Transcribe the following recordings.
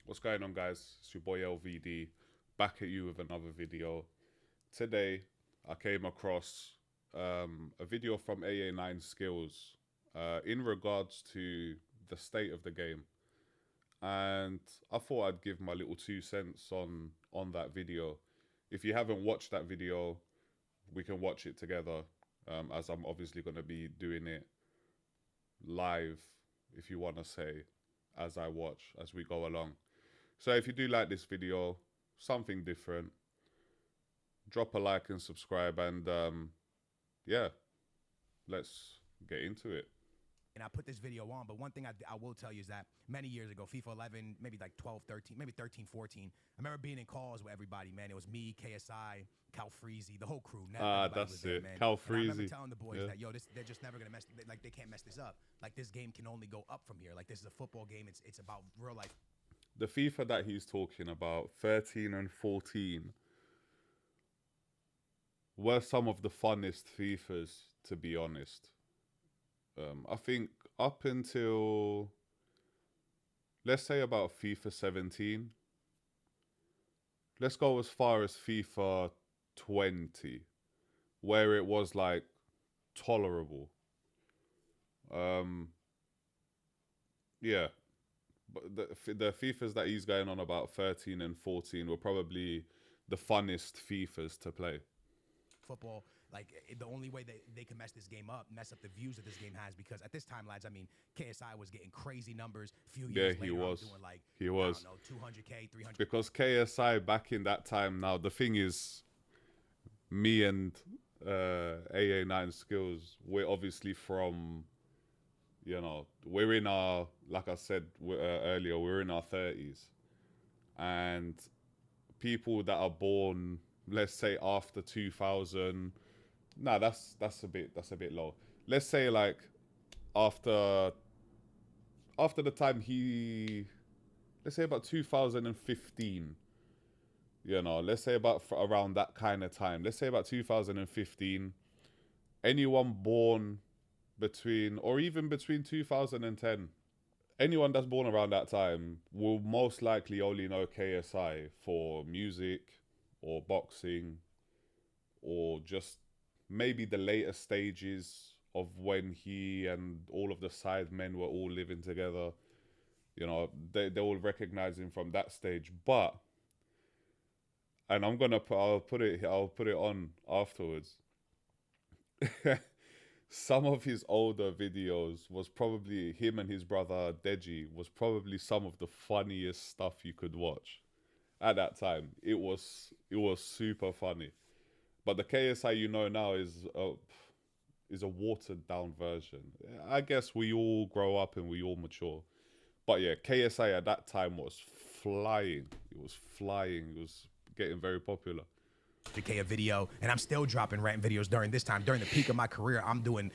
What's going on, guys? It's your boy LVD, back at you with another video. Today I came across a video from AA9skillz in regards to the state of the game, and I thought I'd give my little 2 cents on that video. If you haven't watched that video, we can watch it together, as I'm obviously going to be doing it live, if you want to say, as I watch, as we go along. So if you do like this video, something different, drop a like and subscribe, and yeah, let's get into it. And I put this video on, but one thing I will tell you is that many years ago, FIFA 11, maybe like 12, 13, maybe 13, 14, I remember being in calls with everybody, man. It was me, KSI, Cal Freezy, the whole crew. That's it, man. Cal And I remember Freezy. telling the boys Yeah. that, yo, they're just never going to like, they can't mess this up. Like, this game can only go up from here. Like, this is a football game. It's about real life. The FIFA that he's talking about, 13 and 14, were some of the funnest FIFAs, to be honest. I think up until, let's say, about FIFA 17, let's go as far as FIFA 20, where it was like tolerable. Yeah, but the FIFAs that he's going on about, 13 and 14, were probably the funnest FIFAs to play. Football, like, the only way they can mess this game up, mess up the views that this game has, because at this time, lads, I mean, KSI was getting crazy numbers. A few years later, he was. I'm doing like, He was. I don't know, 200K, 300. Because KSI back in that time, now the thing is, me and AA9skillz, we're obviously from, we're in our, like I said earlier, we're in our 30s. And people that are born, let's say after 2000, nah, that's a bit low. Let's say like after the time let's say about 2015. Let's say about around that kind of time. Let's say about 2015. Anyone born between, or even between 2010, anyone that's born around that time will most likely only know KSI for music or boxing, or just maybe the later stages of when he and all of the side men were all living together. They will recognize him from that stage. But, and I'll put it on afterwards. Some of his older videos was probably him and his brother Deji, was probably some of the funniest stuff you could watch at that time. It was super funny. But the KSI now is a watered down version. I guess we all grow up and we all mature. But yeah, KSI at that time was flying. It was flying. It was getting very popular. K a video, and I'm still dropping rant videos during this time. During the peak of my career, I'm doing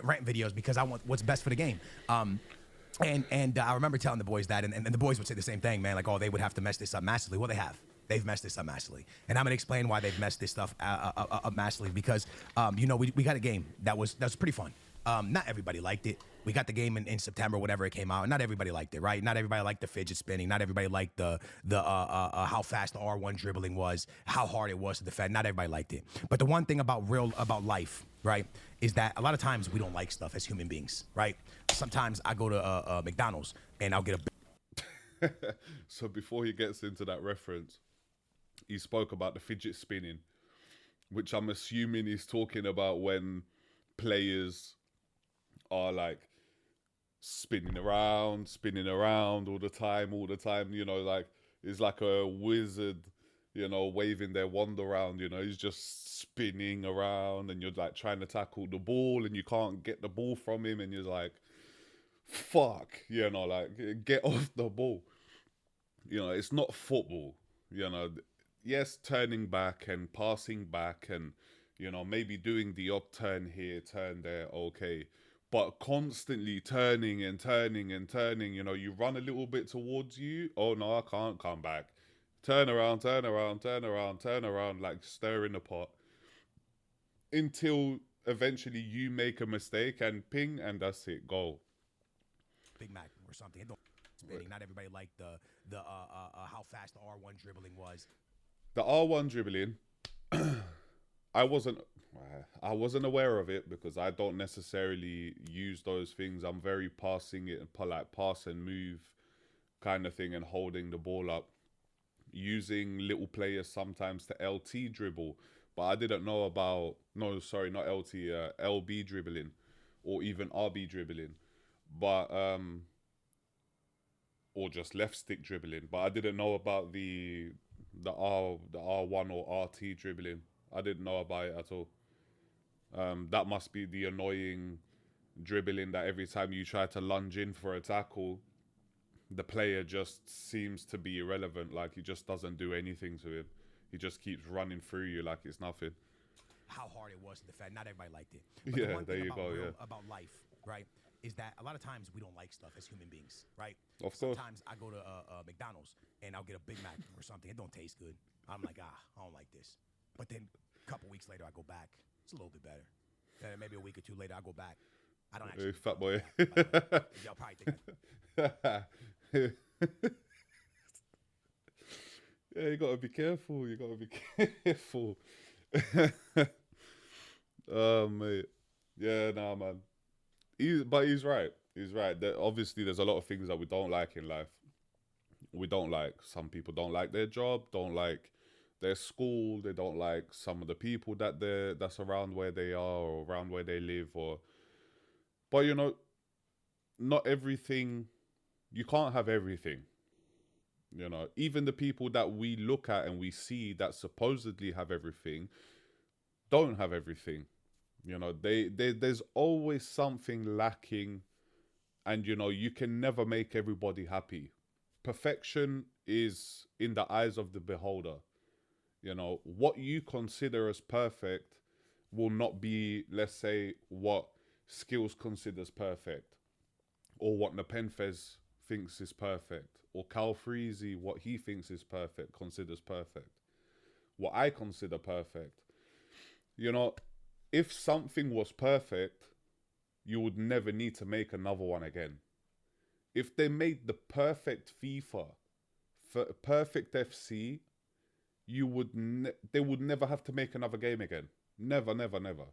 rant videos because I want what's best for the game. And I remember telling the boys that, and the boys would say the same thing, man. Like, oh, they would have to mess this up massively. Well, they have. They've messed this up massively, and I'm gonna explain why they've messed this stuff up massively. Because we got a game that was pretty fun. Not everybody liked it. We got the game in September, whatever it came out. Not everybody liked it, right? Not everybody liked the fidget spinning. Not everybody liked the how fast the R1 dribbling was, how hard it was to defend. Not everybody liked it. But the one thing about life, right, is that a lot of times we don't like stuff as human beings, right? Sometimes I go to McDonald's and I'll get a. So before he gets into that reference, he spoke about the fidget spinning, which I'm assuming he's talking about when players are like spinning around all the time. Like it's like a wizard, waving their wand around. He's just spinning around, and you're like trying to tackle the ball and you can't get the ball from him, and you're like, fuck, like, get off the ball. It's not football. Yes, turning back and passing back and maybe doing the odd turn here, turn there, okay. But constantly turning and turning and turning, you run a little bit towards you. Oh no, I can't come back. Turn around, turn around, turn around, turn around, like stirring the pot. Until eventually you make a mistake and ping, and that's it, goal. Big Mac or something. It don't spinning. Not everybody liked the how fast the R1 dribbling was. The R1 dribbling, I wasn't aware of it because I don't necessarily use those things. I'm very passing it, like pass and move kind of thing, and holding the ball up, using little players sometimes to LT dribble. But I didn't know about, no, sorry, not LT, LB dribbling, or even RB dribbling, but or just left stick dribbling. But I didn't know about the R1 or RT dribbling. I didn't know about it at all. That must be the annoying dribbling that every time you try to lunge in for a tackle, the player just seems to be irrelevant. Like, he just doesn't do anything to him. He just keeps running through you like it's nothing. How hard it was to defend. Not everybody liked it. But Yeah, the one there thing you about go. about life, right, is that a lot of times we don't like stuff as human beings, right? Of course. Sometimes I go to McDonald's and I'll get a Big Mac or something. It don't taste good. I'm like, I don't like this. But then a couple weeks later, I go back. It's a little bit better. Then maybe a week or two later, I go back. I don't actually. Hey, fat boy. Y'all probably think. Yeah, you gotta be careful. You gotta be careful. Oh, mate. Yeah, nah, man. But he's right. He's right. Obviously, there's a lot of things that we don't like in life. We don't like. Some people don't like their job, don't like their school, they don't like some of the people that's around where they are or around where they live. But you know, not everything. You can't have everything. You know, even the people that we look at and we see that supposedly have everything don't have everything. You know, there's always something lacking, and you know, you can never make everybody happy. Perfection is in the eyes of the beholder. You know, what you consider as perfect will not be, let's say, what Skillz considers perfect, or what Nepenthez thinks is perfect, or Cal Freezy, what he thinks is perfect, considers perfect. What I consider perfect. You know, if something was perfect, you would never need to make another one again. If they made the perfect FIFA, perfect FC, they would never have to make another game again. Never, never, never.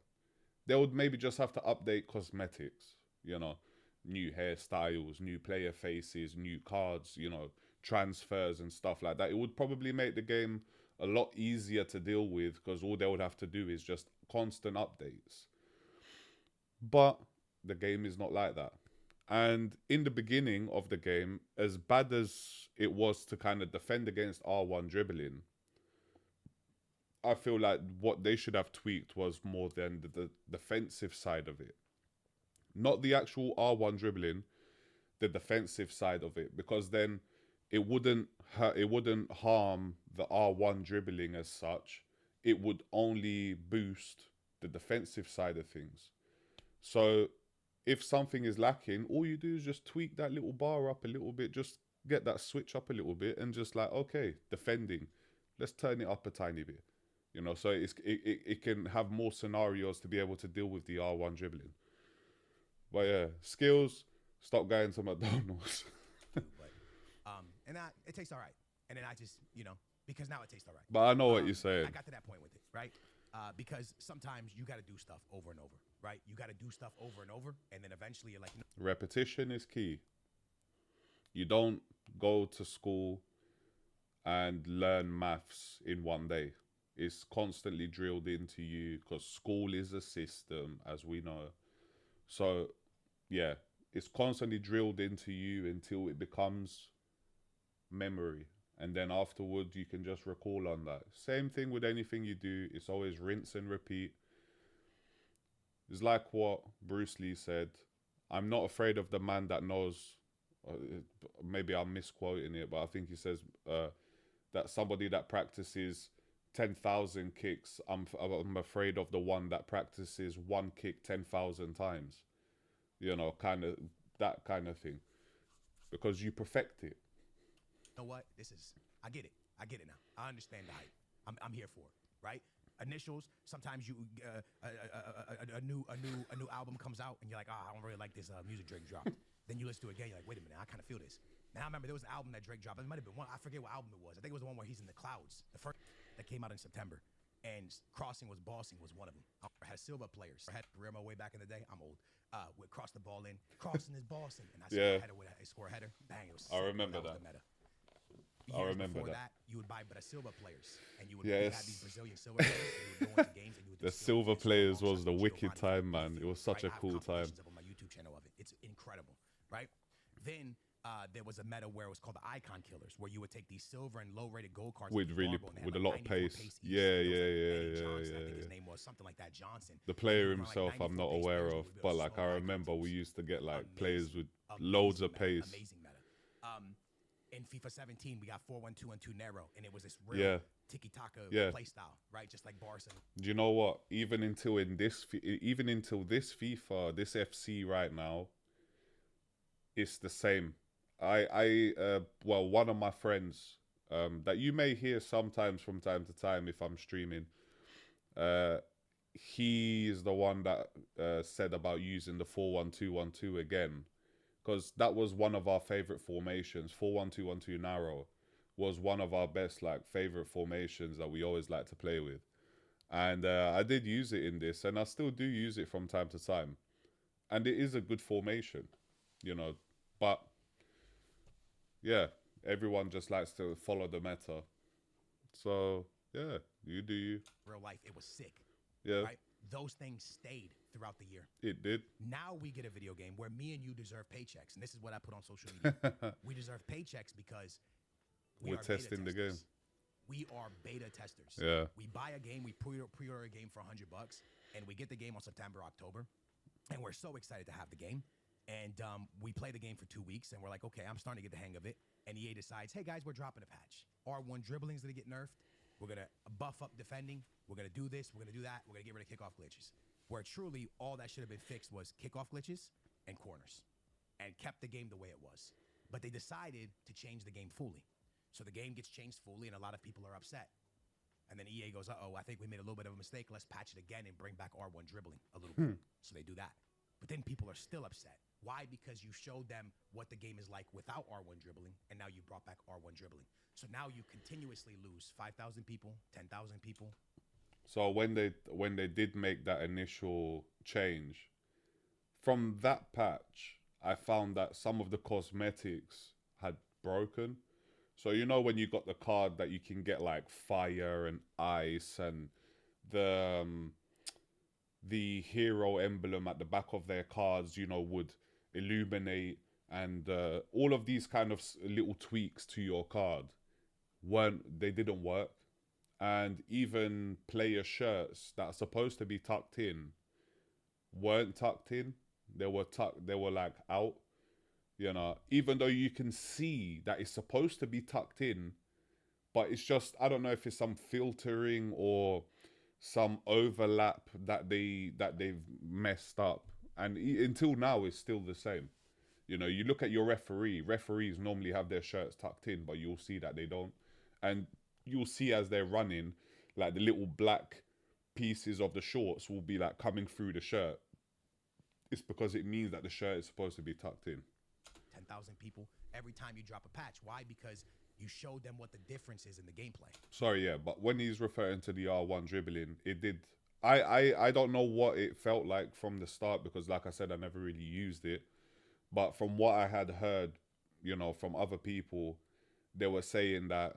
They would maybe just have to update cosmetics, you know, new hairstyles, new player faces, new cards, you know, transfers and stuff like that. It would probably make the game a lot easier to deal with because all they would have to do is just constant updates. But the game is not like that. And in the beginning of the game, as bad as it was to kind of defend against R1 dribbling, I feel like what they should have tweaked was more than the defensive side of it. Not the actual R1 dribbling, the defensive side of it, because then it wouldn't harm the R1 dribbling as such. It would only boost the defensive side of things. So if something is lacking, all you do is just tweak that little bar up a little bit, just get that switch up a little bit, and just like, okay, defending, let's turn it up a tiny bit. You know, so it can have more scenarios to be able to deal with the R1 dribbling. But yeah, Skillz, stop going to McDonald's. But, and it tastes all right. And then I just, you know, because now it tastes all right. But I know what you're saying. I got to that point with it, right? Because sometimes you got to do stuff over and over, right? You got to do stuff over and over, and then eventually you're like, no. Repetition is key. You don't go to school and learn maths in one day. It's constantly drilled into you because school is a system, as we know. So, yeah, it's constantly drilled into you until it becomes memory. And then afterwards, you can just recall on that. Same thing with anything you do. It's always rinse and repeat. It's like what Bruce Lee said. I'm not afraid of the man that knows. Maybe I'm misquoting it, but I think he says that somebody that practices 10,000 kicks, I'm afraid of the one that practices one kick 10,000 times. You know, kind of that kind of thing. Because you perfect it. You know what? I get it. I get it now. I understand the hype. I'm here for it, right? Initials, sometimes you a new album comes out and you're like, I don't really like this music Drake dropped. Then you listen to it again, you're like, wait a minute, I kind of feel this. Now I remember there was an album that Drake dropped. It might have been one. I forget what album it was. I think it was the one where he's in the clouds. The first that came out in September. And Crossing was Bossing was one of them. I had silver players. I had Remo way back in the day. I'm old. Would cross the ball in. Crossing is Bossing. And I score a header with a score a header. Bang, it was sick. I remember that. Was the meta. I remember before that. You would buy but silver players. And you would Yes. have these Brazilian silver players. And you would go into games and you would do The silver players was the wicked time, man. It was such a cool time. I have compilations up on my YouTube channel of it. It's incredible, right? Then there was a meta where it was called the Icon Killers, where you would take these silver and low-rated gold cards With really with a lot of pace. Yeah. Johnson, I think his name was something like that, Johnson. The player himself, I'm not aware of, but like I remember we used to get like players with loads of pace. Amazing meta. In FIFA 17, we got 4-1-2-1-2 narrow, and it was this real tiki-taka play style, right? Just like Barca. Do you know what? Even until this FIFA, this FC right now, it's the same. Well, one of my friends that you may hear sometimes from time to time if I'm streaming, he is the one that said about using the 4-1-2-1-2 again, because that was one of our favorite formations. 4-1-2-1-2 narrow was one of our best like favorite formations that we always like to play with, and I did use it in this, and I still do use it from time to time, and it is a good formation, you know, but yeah, everyone just likes to follow the meta. So yeah, you do you. Real life, it was sick. Yeah. Right? Those things stayed throughout the year. It did. Now we get a video game where me and you deserve paychecks, and this is what I put on social media. We deserve paychecks because we're testing the game. We are beta testers. Yeah. We buy a game, we pre-order a game for $100, and we get the game on September, October, and we're so excited to have the game. And we play the game for 2 weeks, and we're like, okay, I'm starting to get the hang of it. And EA decides, hey guys, we're dropping a patch. R1 dribbling's gonna get nerfed. We're gonna buff up defending. We're gonna do this. We're gonna do that. We're gonna get rid of kickoff glitches. Where truly all that should have been fixed was kickoff glitches and corners, and kept the game the way it was. But they decided to change the game fully. So the game gets changed fully, and a lot of people are upset. And then EA goes, uh-oh, I think we made a little bit of a mistake. Let's patch it again and bring back R1 dribbling a little bit. So they do that. But then people are still upset. Why? Because you showed them what the game is like without R1 dribbling, and now you brought back R1 dribbling. So now you continuously lose 5,000 people, 10,000 people. So when they did make that initial change, from that patch, I found that some of the cosmetics had broken. So you know when you got the card that you can get like fire and ice, and the hero emblem at the back of their cards, you know, would illuminate, and all of these kind of little tweaks to your card didn't work. And even player shirts that are supposed to be tucked in weren't tucked in. They were like out, you know, even though you can see that it's supposed to be tucked in, but it's just, I don't know if it's some filtering or some overlap that they've messed up, and until now it's still the same. You know, you look at your referees normally have their shirts tucked in, but you'll see that they don't, and you'll see as they're running, like the little black pieces of the shorts will be like coming through the shirt. It's because it means that the shirt is supposed to be tucked in. 10,000 people every time you drop a patch. Why? Because you showed them what the difference is in the gameplay. Sorry, yeah, but when he's referring to the R1 dribbling, it did. I don't know what it felt like from the start, because like I said, I never really used it. But from what I had heard, you know, from other people, they were saying that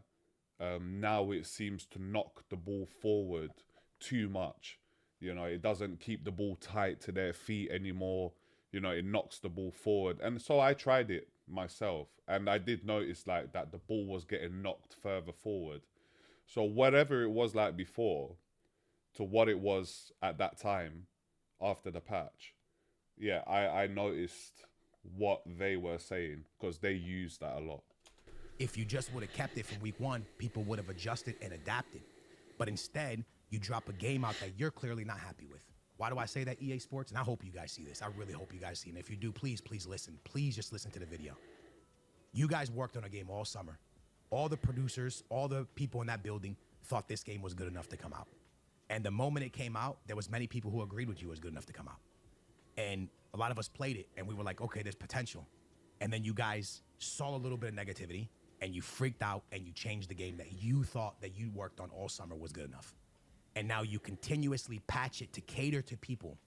now it seems to knock the ball forward too much. You know, it doesn't keep the ball tight to their feet anymore. You know, it knocks the ball forward. And so I tried it myself, and I did notice like that the ball was getting knocked further forward. So whatever it was like before to what it was at that time after the patch, yeah, I noticed what they were saying, because they used that a lot. If you just would have kept it from week one, people would have adjusted and adapted. But instead, you drop a game out that you're clearly not happy with. Why do I say that, EA Sports? And I hope you guys see this. I really hope you guys see it. And if you do, please listen. Please just listen to the video. You guys worked on a game all summer. All the producers, all the people in that building thought this game was good enough to come out. And the moment it came out, there was many people who agreed with you it was good enough to come out. And a lot of us played it, and we were like, okay, there's potential. And then you guys saw a little bit of negativity, and you freaked out and you changed the game that you thought that you worked on all summer was good enough. And now you continuously patch it to cater to people.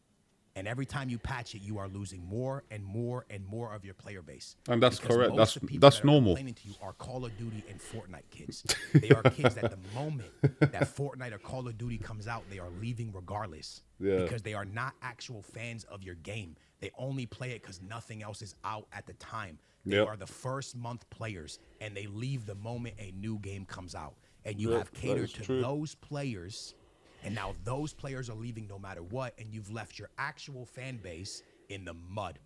And every time you patch it, you are losing more and more and more of your player base. And that's Because correct. most of the people That's that are normal. complaining to you are Call of Duty and Fortnite kids. They are kids that the moment that Fortnite or Call of Duty comes out, they are leaving regardless. Yeah. Because they are not actual fans of your game. They only play it because nothing else is out at the time. They Yep. are the first month players, and they leave the moment a new game comes out. And you Yep, have that catered is to true. those players. And now those players are leaving no matter what, and you've left your actual fan base in the mud.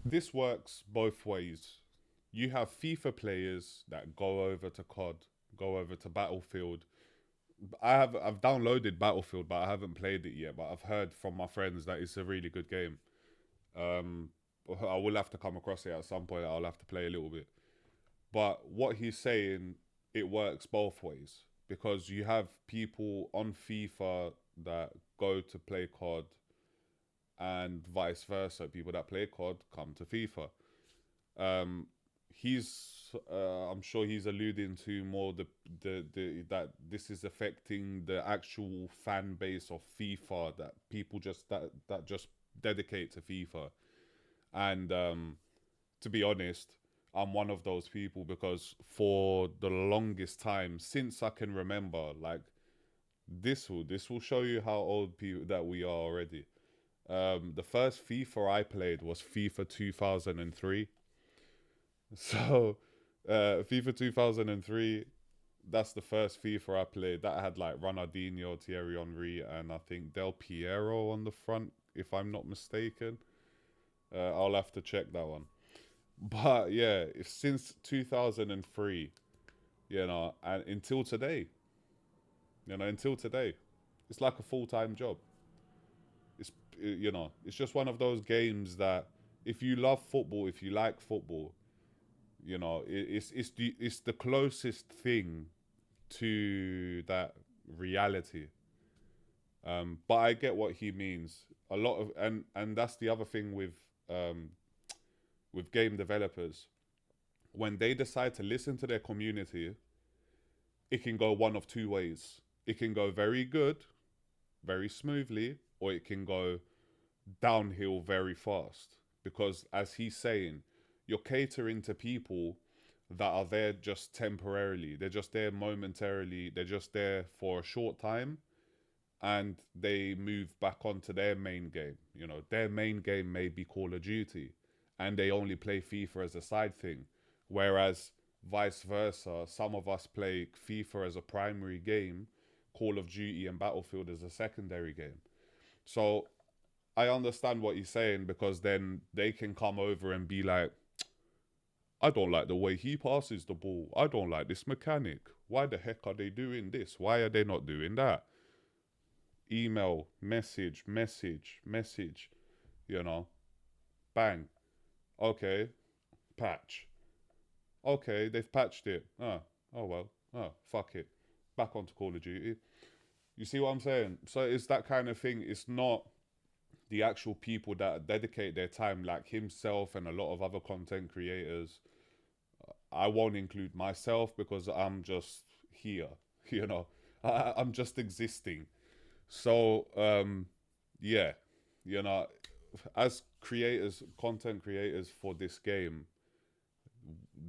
This works both ways. You have FIFA players that go over to COD, go over to Battlefield. I've downloaded Battlefield, but I haven't played it yet. But I've heard from my friends that it's a really good game. I will have to come across it at some point. I'll have to play a little bit. But what he's saying, it works both ways, because you have people on FIFA that go to play COD, and vice versa. People that play COD come to FIFA. I'm sure he's alluding to more the that this is affecting the actual fan base of FIFA, that people just that just dedicate to FIFA. And to be honest, I'm one of those people, because for the longest time, since I can remember, like this will show you how old people that we are already. The first FIFA I played was FIFA 2003. So FIFA 2003, that's the first FIFA I played. That had like Ronaldinho, Thierry Henry, and I think Del Piero on the front, if I'm not mistaken. I'll have to check that one. But yeah, since 2003, and until today, it's like a full-time job. It's it's just one of those games that if you love football, if you like football, it's the closest thing to that reality. But I get what he means. A lot of and that's the other thing with game developers. When they decide to listen to their community, it can go one of two ways. It can go very good, very smoothly, or it can go downhill very fast. Because as he's saying, you're catering to people that are there just temporarily. They're just there momentarily. They're just there for a short time, and they move back onto their main game. Their main game may be Call of Duty, and they only play FIFA as a side thing. Whereas vice versa, some of us play FIFA as a primary game, Call of Duty and Battlefield as a secondary game. So I understand what he's saying, because then they can come over and be like, I don't like the way he passes the ball. I don't like this mechanic. Why the heck are they doing this? Why are they not doing that? Email, message, bang. Okay, patch. Okay, they've patched it. Oh well. Oh, fuck it. Back onto Call of Duty. You see what I'm saying? So it's that kind of thing. It's not the actual people that dedicate their time, like himself and a lot of other content creators. I won't include myself, because I'm just here, I'm just existing. So, yeah, as creators, content creators for this game,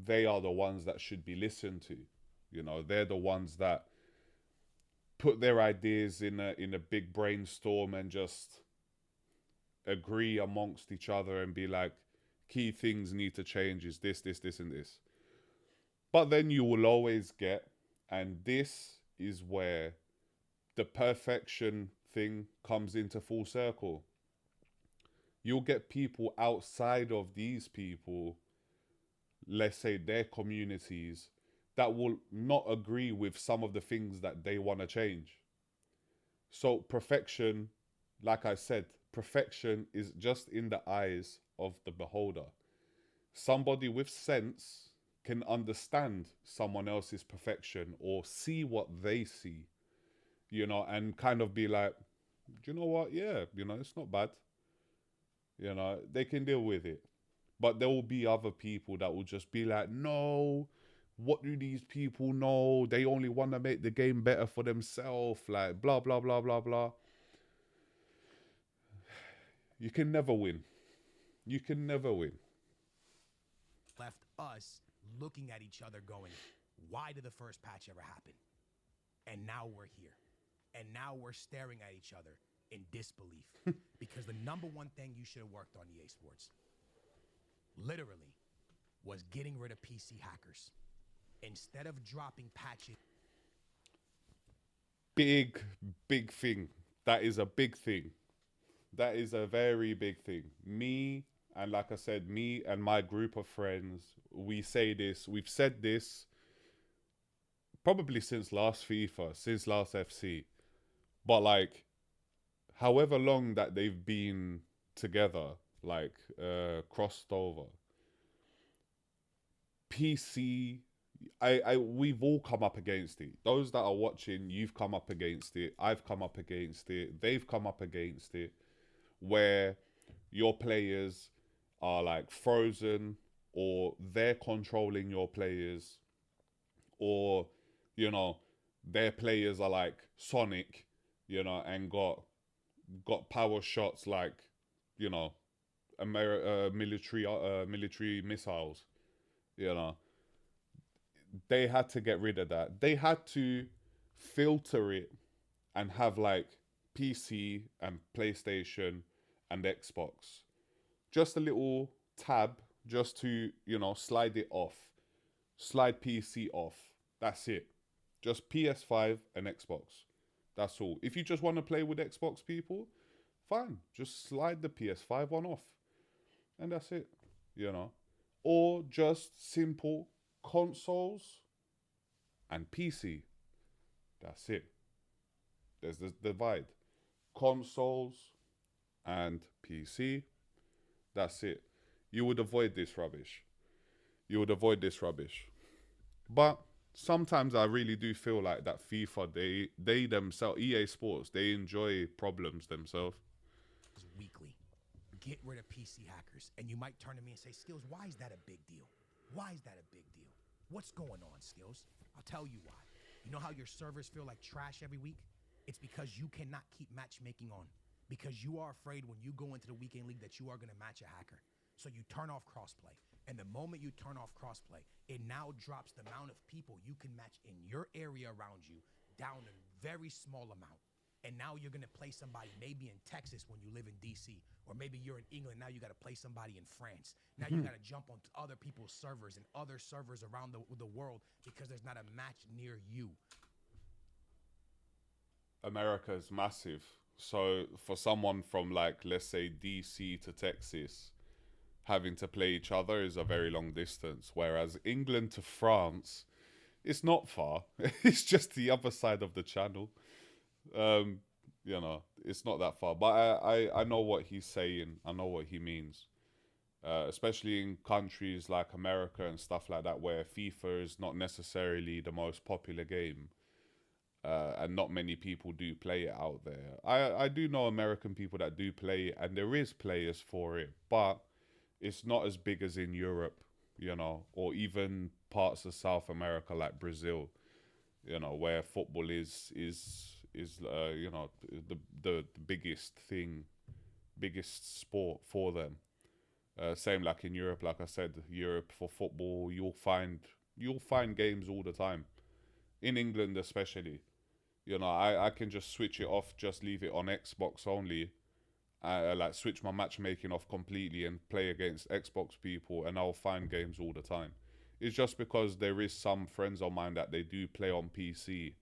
they are the ones that should be listened to. They're the ones that put their ideas in a big brainstorm and just agree amongst each other and be like, key things need to change is this, and this. But then you will always get, and this is where the perfection thing comes into full circle. You'll get people outside of these people, let's say their communities, that will not agree with some of the things that they want to change. So perfection, like I said, perfection is just in the eyes of the beholder. Somebody with sense can understand someone else's perfection or see what they see, and kind of be like, do you know what? Yeah, it's not bad. They can deal with it. But there will be other people that will just be like, no, what do these people know? They only want to make the game better for themselves. Like, blah, blah, blah, blah, blah. You can never win. You can never win. Left us looking at each other going, why did the first patch ever happen? And now we're here. And now we're staring at each other in disbelief. Because the number one thing you should have worked on, EA Sports, literally, was getting rid of PC hackers. Instead of dropping patches. Big, big thing. That is a big thing. That is a very big thing. Me, and like I said, me and my group of friends, we say this, we've said this probably since last FIFA, since last FC. But like, however long that they've been together, like crossed over, PC, we've all come up against it. Those that are watching, you've come up against it. I've come up against it. They've come up against it. Where your players are like frozen, or they're controlling your players, or, you know, their players are like Sonic, you know, and got power shots like, you know, military missiles, you know. They had to get rid of that. They had to filter it and have like PC and PlayStation and Xbox. Just a little tab just to, you know, slide it off. Slide PC off. That's it. Just PS5 and Xbox. That's all. If you just want to play with Xbox people, fine. Just slide the PS5 one off. And that's it. You know. Or just simple consoles and PC. That's it. There's this divide. Consoles and PC. That's it. You would avoid this rubbish. You would avoid this rubbish. But sometimes I really do feel like that FIFA, they themselves, EA Sports, they enjoy problems themselves. Weekly. Get rid of PC hackers. And you might turn to me and say, Skillz, why is that a big deal? Why is that a big deal? What's going on, Skillz? I'll tell you why. You know how your servers feel like trash every week? It's because you cannot keep matchmaking on. Because you are afraid when you go into the weekend league that you are going to match a hacker. So you turn off crossplay. And the moment you turn off crossplay, it now drops the amount of people you can match in your area around you down a very small amount. And now you're going to play somebody maybe in Texas when you live in DC, or maybe you're in England. Now you got to play somebody in France. Now you got to jump on other people's servers and other servers around the world because there's not a match near you. America is massive. So for someone from like, let's say DC to Texas, having to play each other is a very long distance. Whereas England to France, it's not far. It's just the other side of the channel. You know, it's not that far. But I know what he's saying. I know what he means. Especially in countries like America and stuff like that, where FIFA is not necessarily the most popular game. And not many people do play it out there. I do know American people that do play it, and there is players for it, but it's not as big as in Europe, you know, or even parts of South America like Brazil, you know, where football is you know, the biggest thing, biggest sport for them. Same like in Europe, like I said, Europe for football, you'll find games all the time. In England especially, you know, I can just switch it off, just leave it on Xbox only, like switch my matchmaking off completely and play against Xbox people, and I'll find games all the time. It's just because there is some friends of mine that they do play on PC,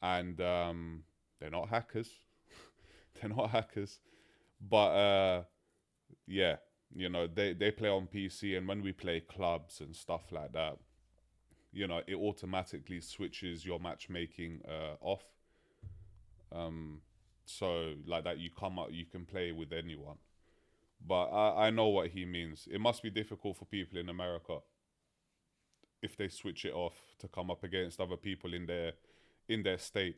and they're not hackers. They're not hackers, but yeah, you know, they play on PC, and when we play clubs and stuff like that, you know, it automatically switches your matchmaking off. So like that, you come up, you can play with anyone. But I know what he means. It must be difficult for people in America if they switch it off to come up against other people in their state.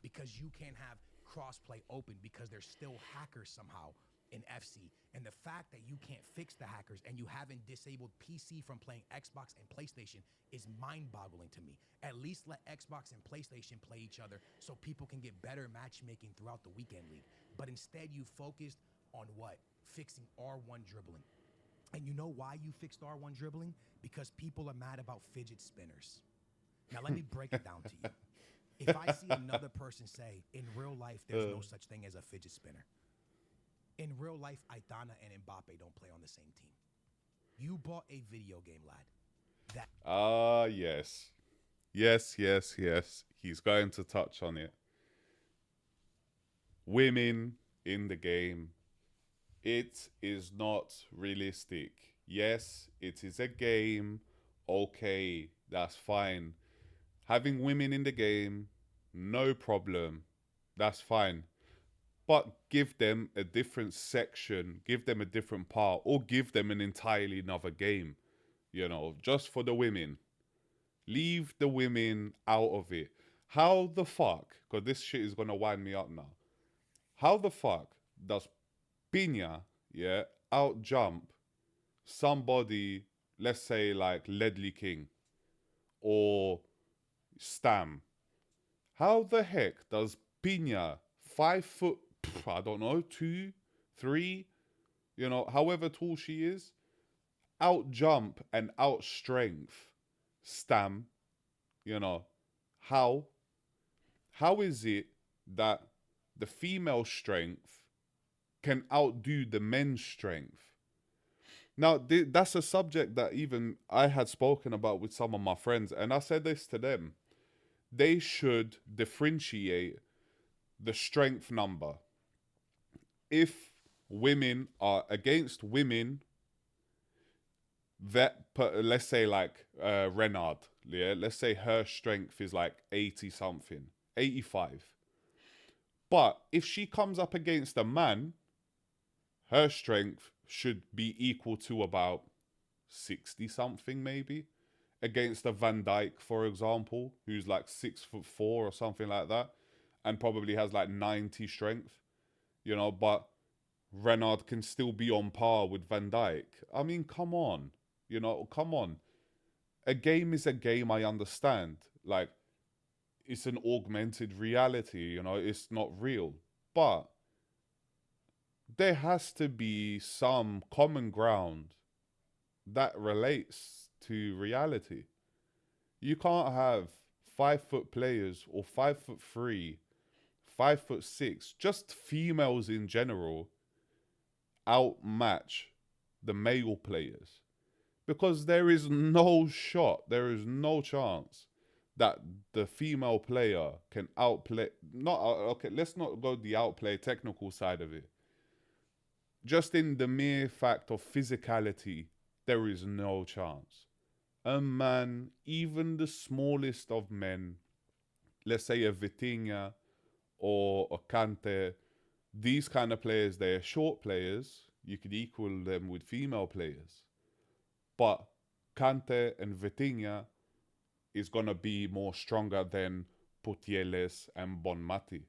Because you can't have crossplay open because there's still hackers somehow in FC. And the fact that you can't fix the hackers and you haven't disabled PC from playing Xbox and PlayStation is mind-boggling to me. At least let Xbox and PlayStation play each other so people can get better matchmaking throughout the weekend league. But instead you focused on what? Fixing R1 dribbling. And you know why you fixed R1 dribbling? Because people are mad about fidget spinners. Now let me break it down to you. If I see another person say, in real life, there's no such thing as a fidget spinner. In real life, Aitana and Mbappe don't play on the same team. You bought a video game, lad. Yes. Yes. He's going to touch on it. Women in the game. It is not realistic. Yes, it is a game. Okay, that's fine. Having women in the game, no problem. That's fine. But give them a different section, give them a different part, or give them an entirely another game, you know, just for the women. Leave the women out of it. How the fuck, because this shit is going to wind me up now. How the fuck does Pina, out jump somebody, let's say like Ledley King or Stam? How the heck does Pina, 5 foot, I don't know, 2, 3, you know, however tall she is, out jump and out strength Stam? You know, how is it that the female strength can outdo the men's strength? Now, that's a subject that even I had spoken about with some of my friends, and I said this to them. They should differentiate the strength number. If women are against women, that, let's say like Renard, let's say her strength is like 80 something, 85. But if she comes up against a man, her strength should be equal to about 60 something maybe. Against a Van Dijk, for example, who's like 6'4" or something like that, and probably has like 90 strength, you know, but Renard can still be on par with Van Dijk. I mean, come on, you know, come on. A game is a game, I understand. Like, it's an augmented reality, you know, it's not real. But there has to be some common ground that relates to reality. You can't have 5 foot players or 5'3", 5'6", just females in general, outmatch the male players. Because there is no shot, there is no chance that the female player can outplay, let's not go the outplay technical side of it. Just in the mere fact of physicality, there is no chance. A man, even the smallest of men, let's say a Vitinha or a Kante, these kind of players, they're short players. You could equal them with female players. But Kante and Vitinha is going to be more stronger than Putieles and Bonmati.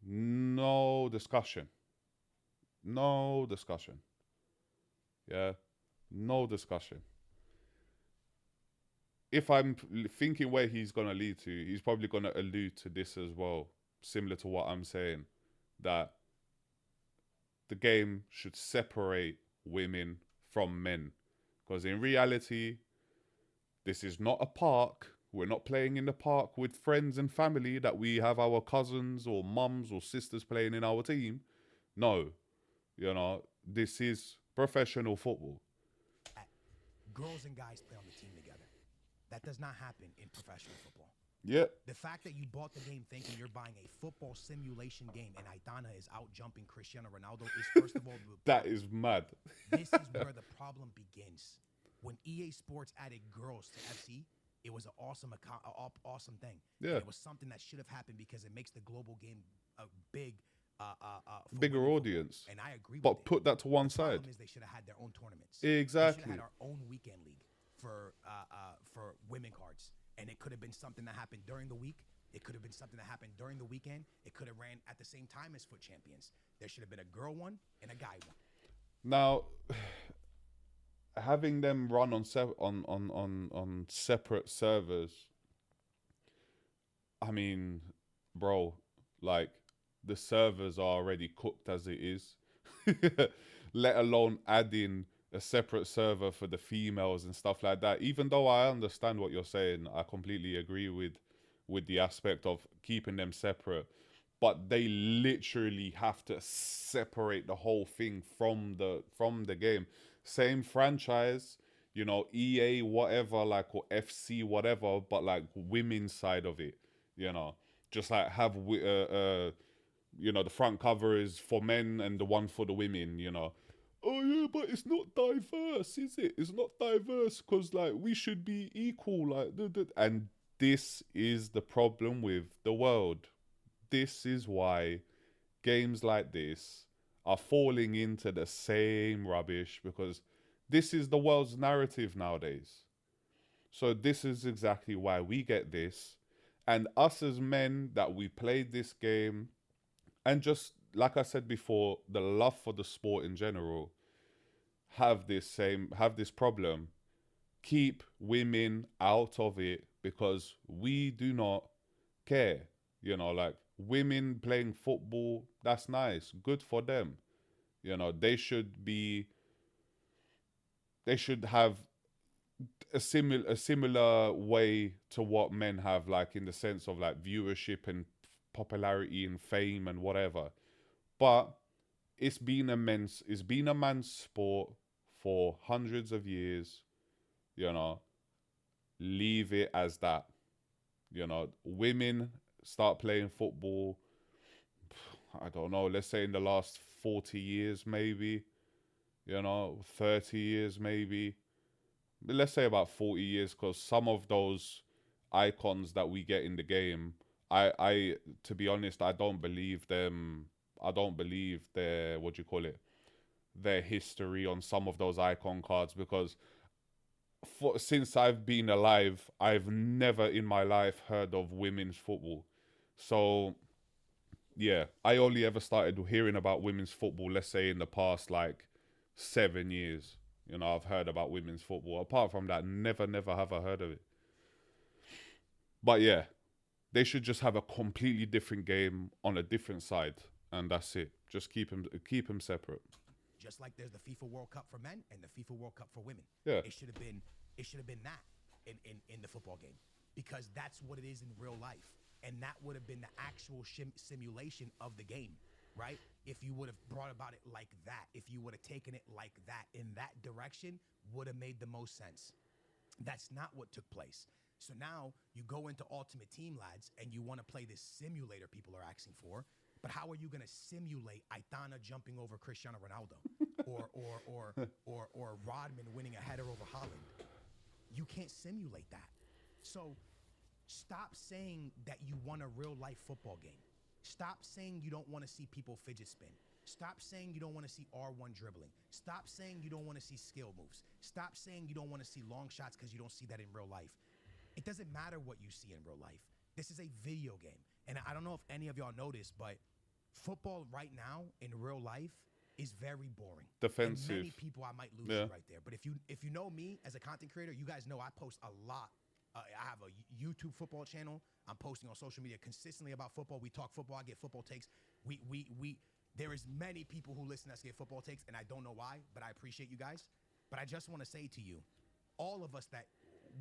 No discussion. No discussion. Yeah, no discussion. If I'm thinking where he's going to lead to, he's probably going to allude to this as well, similar to what I'm saying, that the game should separate women from men. Because in reality, this is not a park. We're not playing in the park with friends and family that we have our cousins or mums or sisters playing in our team. No, you know, this is professional football. Girls and guys play on the team together. That does not happen in professional football. Yeah. The fact that you bought the game thinking you're buying a football simulation game and Aitana is out jumping Cristiano Ronaldo is, first of all, that is mad. This is where the problem begins. When EA Sports added girls to FC, it was an awesome thing. Yeah. And it was something that should have happened because it makes the global game a big bigger audience. And I agree with but it. put that to one the side. The problem is they should have had their own tournaments. Exactly. They should have had our own weekend league for women cards. And it could have been something that happened during the week It could have been something that happened during the weekend. It could have ran at the same time as Foot Champions. There should have been a girl one and a guy one. Now, having them run on separate servers, I mean, bro, like the servers are already cooked as it is. Let alone adding a separate server for the females and stuff like that. Even though I understand what you're saying, I completely agree with the aspect of keeping them separate. But they literally have to separate the whole thing from the game. Same franchise, you know, EA whatever, like, or FC whatever, but like women's side of it, you know, just like have you know, the front cover is for men and the one for the women, you know. Oh yeah, but it's not diverse, is it? It's not diverse because like we should be equal, like, and this is the problem with the world. This is why games like this are falling into the same rubbish, because this is the world's narrative nowadays. So this is exactly why we get this. And us as men that we played this game, and just like I said before, the love for the sport in general, have this problem. Keep women out of it because we do not care. You know, like, women playing football, that's nice, good for them. You know, they should have a similar way to what men have, like in the sense of like viewership and popularity and fame and whatever. But it's been a man's sport for hundreds of years. You know, leave it as that. You know, women start playing football, I don't know, let's say in the last 40 years maybe, you know, 30 years maybe. Let's say about 40 years, because some of those icons that we get in the game, I to be honest, I don't believe them. I don't believe their, what do you call it, their history on some of those icon cards, because since I've been alive, I've never in my life heard of women's football. So yeah, I only ever started hearing about women's football, let's say in the past like 7 years. You know, I've heard about women's football. Apart from that, never have I heard of it. But yeah, they should just have a completely different game on a different side, and that's it. Just keep them separate. Just like there's the FIFA World Cup for men and the FIFA World Cup for women. Yeah. It should have been that in the football game, because that's what it is in real life. And that would have been the actual simulation of the game, right? If you would have brought about it like that, if you would have taken it like that, in that direction, would have made the most sense. That's not what took place. So now you go into Ultimate Team, lads, and you want to play this simulator people are asking for. But how are you going to simulate Aitana jumping over Cristiano Ronaldo or Rodman winning a header over Holland? You can't simulate that. So stop saying that you want a real life football game. Stop saying you don't want to see people fidget spin. Stop saying you don't want to see R1 dribbling. Stop saying you don't want to see skill moves. Stop saying you don't want to see long shots because you don't see that in real life. It doesn't matter what you see in real life. This is a video game. And I don't know if any of y'all noticed, but football right now in real life is very boring. Defensive. And many people, I might lose you right there. But if you know me as a content creator, you guys know I post a lot. I have a YouTube football channel. I'm posting on social media consistently about football. We talk football. I get football takes. There is many people who listen to us get football takes, and I don't know why, but I appreciate you guys. But I just want to say to you, all of us that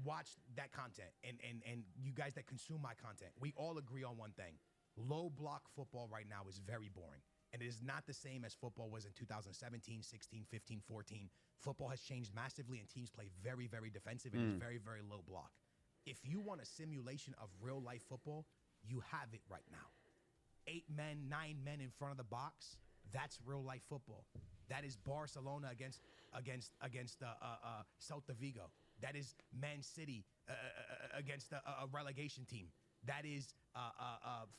watch that content and you guys that consume my content, we all agree on one thing. Low block football right now is very boring. And it is not the same as football was in 2017, 16, 15, 14. Football has changed massively, and teams play very, very defensive, and it's very, very low block. If you want a simulation of real life football, you have it right now. 8 men, 9 men in front of the box, that's real life football. That is Barcelona against Celta Vigo. That is Man City against a relegation team. That is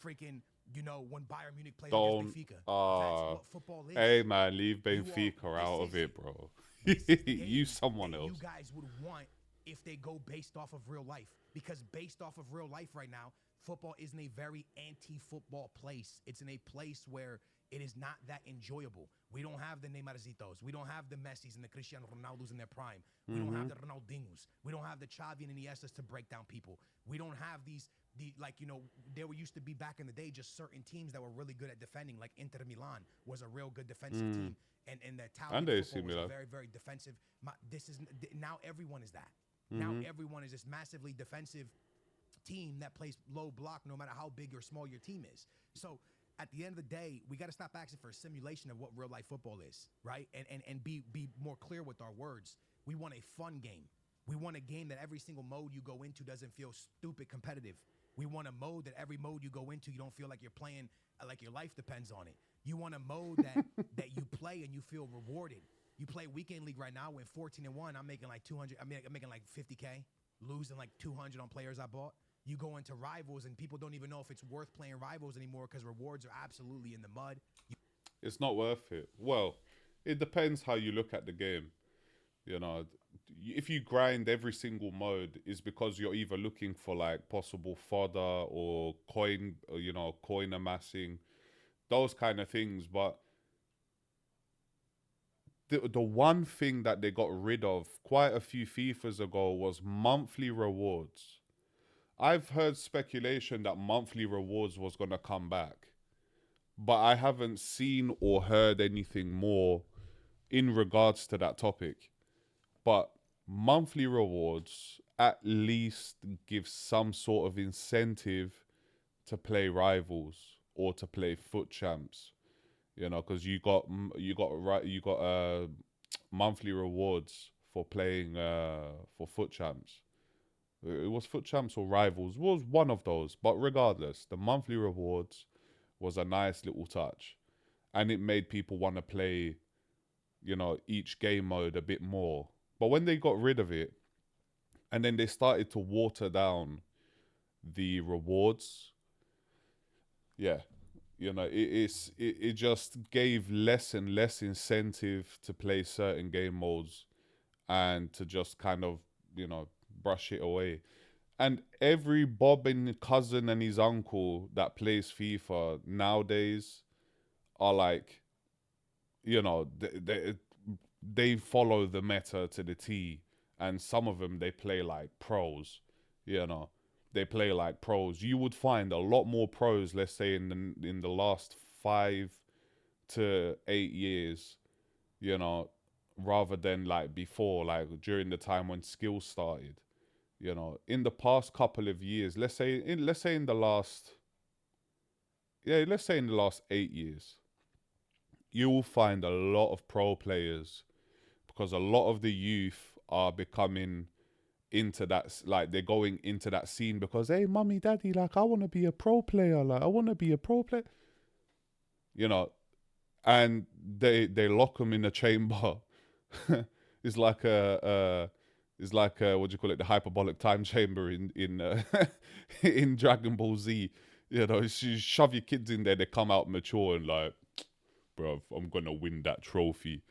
freaking, you know, when Bayern Munich plays against Benfica. That's what football is. Hey man, leave Benfica out of it, bro. Use someone else. You guys would want if they go based off of real life. Because based off of real life right now, football is in a very anti-football place. It's in a place where it is not that enjoyable. We don't have the Neymarzitos. We don't have the Messis and the Cristiano Ronaldos in their prime. We don't have the Ronaldinhos. We don't have the Xavi and Iniestas to break down people. We don't have there used to be back in the day just certain teams that were really good at defending, like Inter Milan was a real good defensive team. And the Italian football was very, very defensive. Now everyone is that. Now everyone is this massively defensive team that plays low block no matter how big or small your team is. So at the end of the day, we got to stop asking for a simulation of what real life football is, right? And be more clear with our words. We want a fun game. We want a game that every single mode you go into doesn't feel stupid competitive. We want a mode that every mode you go into, you don't feel like you're playing like your life depends on it. You want a mode that you play and you feel rewarded. You play weekend league right now, win 14-1. I'm making like 200. I'm making like 50K, losing like 200 on players I bought. You go into rivals and people don't even know if it's worth playing rivals anymore because rewards are absolutely in the mud. It's not worth it. Well, it depends how you look at the game. You know, if you grind every single mode, is because you're either looking for like possible fodder or coin, coin amassing, those kind of things. But the one thing that they got rid of quite a few FIFAs ago was monthly rewards. I've heard speculation that monthly rewards was going to come back, but I haven't seen or heard anything more in regards to that topic. But monthly rewards at least give some sort of incentive to play rivals or to play foot champs, because you got monthly rewards for playing for foot champs. It was foot champs or rivals, it was one of those. But regardless, the monthly rewards was a nice little touch, and it made people want to play, each game mode a bit more. But when they got rid of it, and then they started to water down the rewards, it just gave less and less incentive to play certain game modes, and to just kind of, brush it away. And every Bob and cousin and his uncle that plays FIFA nowadays are like, they follow the meta to the T, and some of them, they play like pros, they play like pros. You would find a lot more pros, let's say in the last 5 to 8 years, rather than like before, like during the time when skills started. In the past couple of years, let's say in the last 8 years, you will find a lot of pro players, because a lot of the youth are becoming into that, like they're going into that scene because, hey, mummy, daddy, like I want to be a pro player, and they lock them in a chamber. It's like what do you call it, the hyperbolic time chamber in in Dragon Ball Z. You shove your kids in there, they come out mature and like, bruv, I'm gonna win that trophy.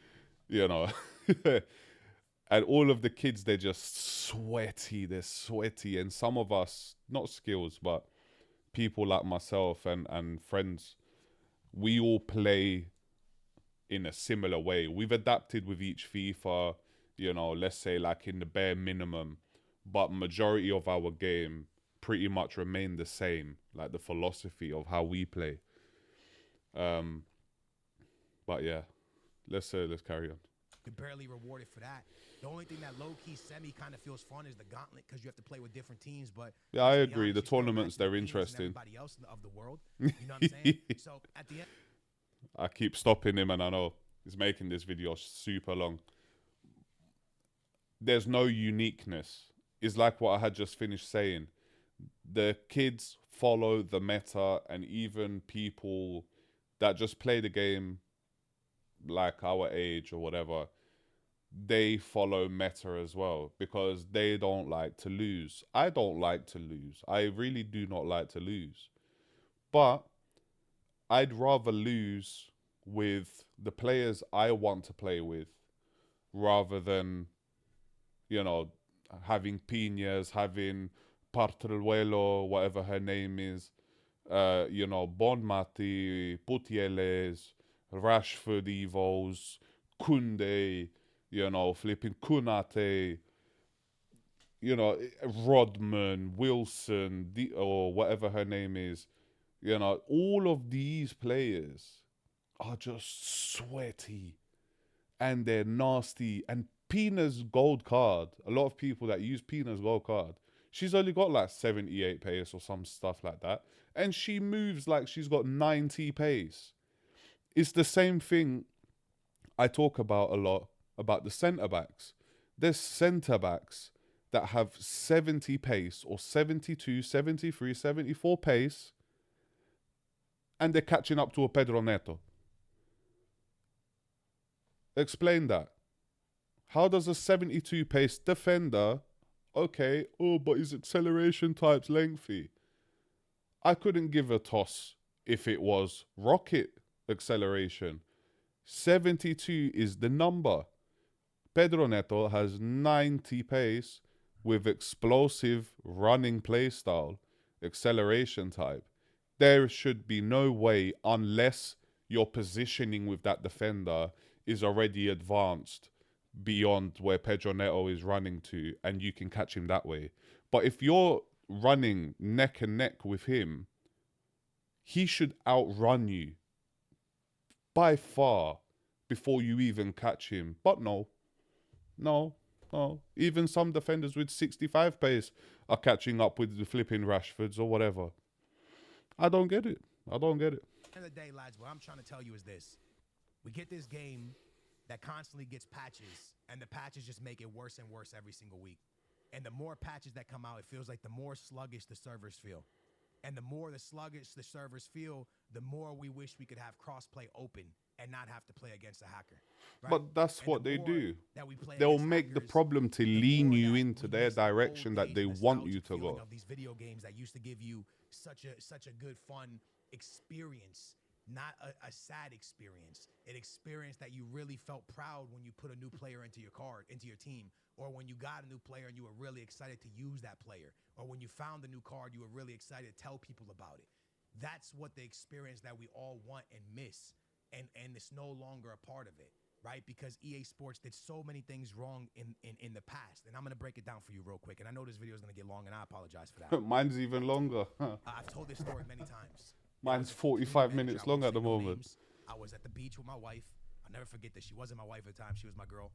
And all of the kids, they're just sweaty. They're sweaty. And some of us, not skills, but people like myself and friends, we all play in a similar way. We've adapted with each FIFA, let's say like in the bare minimum, but majority of our game pretty much remain the same, like the philosophy of how we play. But yeah, let's carry on. You're barely rewarded for that. The only thing that low-key semi kind of feels fun is the gauntlet, because you have to play with different teams. But yeah, I agree. The tournaments, they're interesting. Everybody else of the world, you know what I'm saying? So at the end, I keep stopping him, and I know he's making this video super long. There's no uniqueness. It's like what I had just finished saying. The kids follow the meta, and even people that just play the game like our age or whatever, they follow meta as well, because they don't like to lose. I don't like to lose. I really do not like to lose. But I'd rather lose with the players I want to play with, rather than, having Piñas, having Partrelluelo, whatever her name is, Bonmati, Putieles, Rashford Evos, Kunde, flipping Kunate, Rodman, Wilson, or whatever her name is, all of these players are just sweaty and they're nasty. And Pina's gold card, a lot of people that use Pina's gold card, she's only got like 78 pace or some stuff like that. And she moves like she's got 90 pace. It's the same thing I talk about a lot about the centre backs. There's centre backs that have 70 pace or 72, 73, 74 pace, and they're catching up to a Pedro Neto. Explain that. How does a 72 pace defender, okay, but his acceleration type's lengthy. I couldn't give a toss if it was rocket acceleration. 72 is the number. Pedro Neto has 90 pace with explosive running play style, acceleration type. There should be no way, unless your positioning with that defender is already advanced beyond where Pedro Neto is running to, and you can catch him that way. But if you're running neck and neck with him, he should outrun you by far before you even catch him. But no. Even some defenders with 65 pace are catching up with the flipping Rashfords or whatever. I don't get it. At the end of the day, lads, what I'm trying to tell you is this. We get this game that constantly gets patches, and the patches just make it worse and worse every single week. And the more patches that come out, it feels like the more sluggish the servers feel. And the more the sluggish the servers feel, the more we wish we could have crossplay open and not have to play against a hacker. Right? But that's what they do. They'll make the problem to lean you into their direction that they want you to go. Of these video games that used to give you such a good fun experience, not a sad experience, an experience that you really felt proud when you put a new player into your team, or when you got a new player and you were really excited to use that player, or when you found a new card, you were really excited to tell people about it. That's what the experience that we all want and miss, and it's no longer a part of it, right? Because EA Sports did so many things wrong in the past, and I'm going to break it down for you real quick, and I know this video is going to get long, and I apologize for that. Mine's even longer. I've told this story many times. Mine's 45 minutes long at the moment. I was at the beach with my wife. I'll never forget this. She wasn't my wife at the time. She was my girl.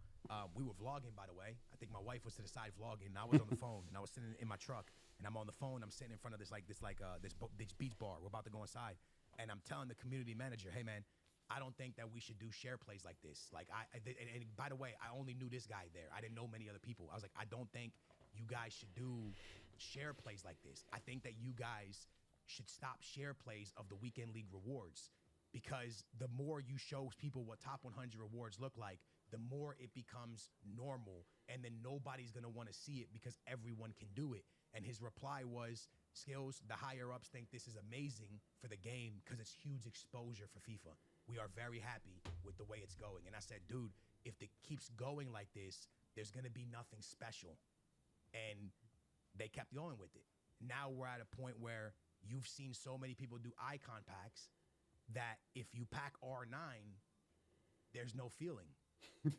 We were vlogging, by the way. I think my wife was to the side vlogging, and I was on the phone, and I was sitting in my truck, and I'm on the phone. I'm sitting in front of this beach bar. We're about to go inside, and I'm telling the community manager, "Hey, man, I don't think that we should do share plays like this. Like, and by the way, I only knew this guy there. I didn't know many other people. I was like, I don't think you guys should do share plays like this. I think that you guys should stop share plays of the weekend league rewards, because the more you show people what top 100 rewards look like, the more it becomes normal, and then nobody's going to want to see it because everyone can do it." And his reply was, "Skillz, the higher ups think this is amazing for the game because it's huge exposure for FIFA. We are very happy with the way it's going." And I said, dude, if it keeps going like this, there's going to be nothing special. And they kept going with it. Now we're at a point where you've seen so many people do icon packs that if you pack R9, there's no feeling.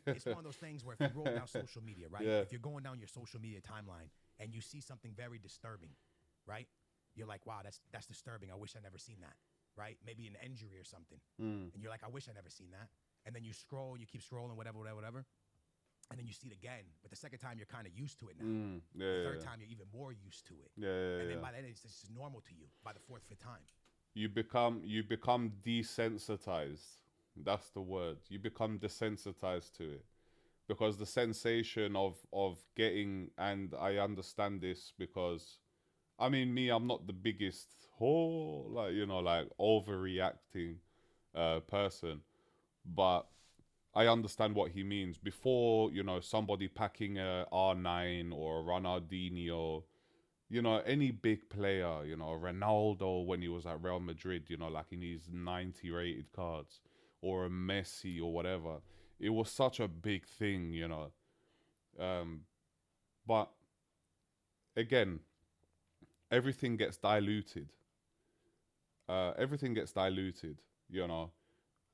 It's one of those things where if you roll down social media, right? Yeah. If you're going down your social media timeline and you see something very disturbing, right? You're like, wow, that's disturbing. I wish I never seen that, right? Maybe an injury or something. And you're like, I wish I never seen that. And then you scroll, you keep scrolling, whatever. And then you see it again. But the second time, you're kind of used to it now. The third time, you're even more used to it. And then by then, it's just normal to you by the fourth, fifth time. You become desensitized. That's the word. You become desensitized to it, because the sensation of getting, and I understand this because, I mean, I'm not the biggest overreacting person, but I understand what he means. Before, somebody packing a R9 or a Ronaldinho, any big player, Ronaldo when he was at Real Madrid, like in his 90 rated cards, or a Messi or whatever, it was such a big thing, but again, everything gets diluted. Everything gets diluted, you know.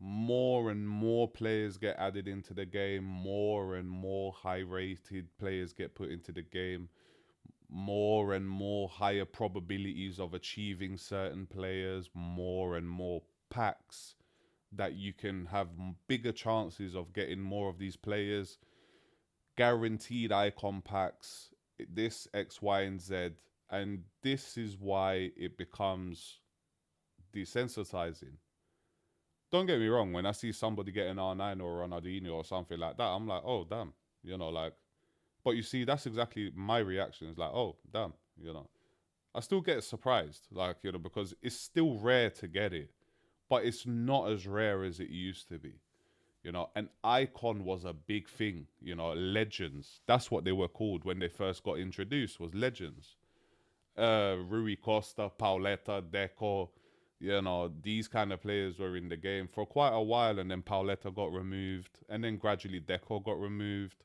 More and more players get added into the game. More and more high-rated players get put into the game. More and more higher probabilities of achieving certain players. More and more packs that you can have bigger chances of getting more of these players. Guaranteed icon packs. This X, Y, and Z. And this is why it becomes desensitizing. Don't get me wrong, when I see somebody get an R9 or an Ronaldinho or something like that, I'm like, oh, damn, you know, like, but you see, that's exactly my reaction. It's like, oh, damn, you know. I still get surprised, like, you know, because it's still rare to get it, but it's not as rare as it used to be. You know, an icon was a big thing, you know, legends. That's what they were called when they first got introduced, was legends. Rui Costa, Pauleta, Deco, you know, these kind of players were in the game for quite a while, and then Pauleta got removed, and then gradually Deco got removed,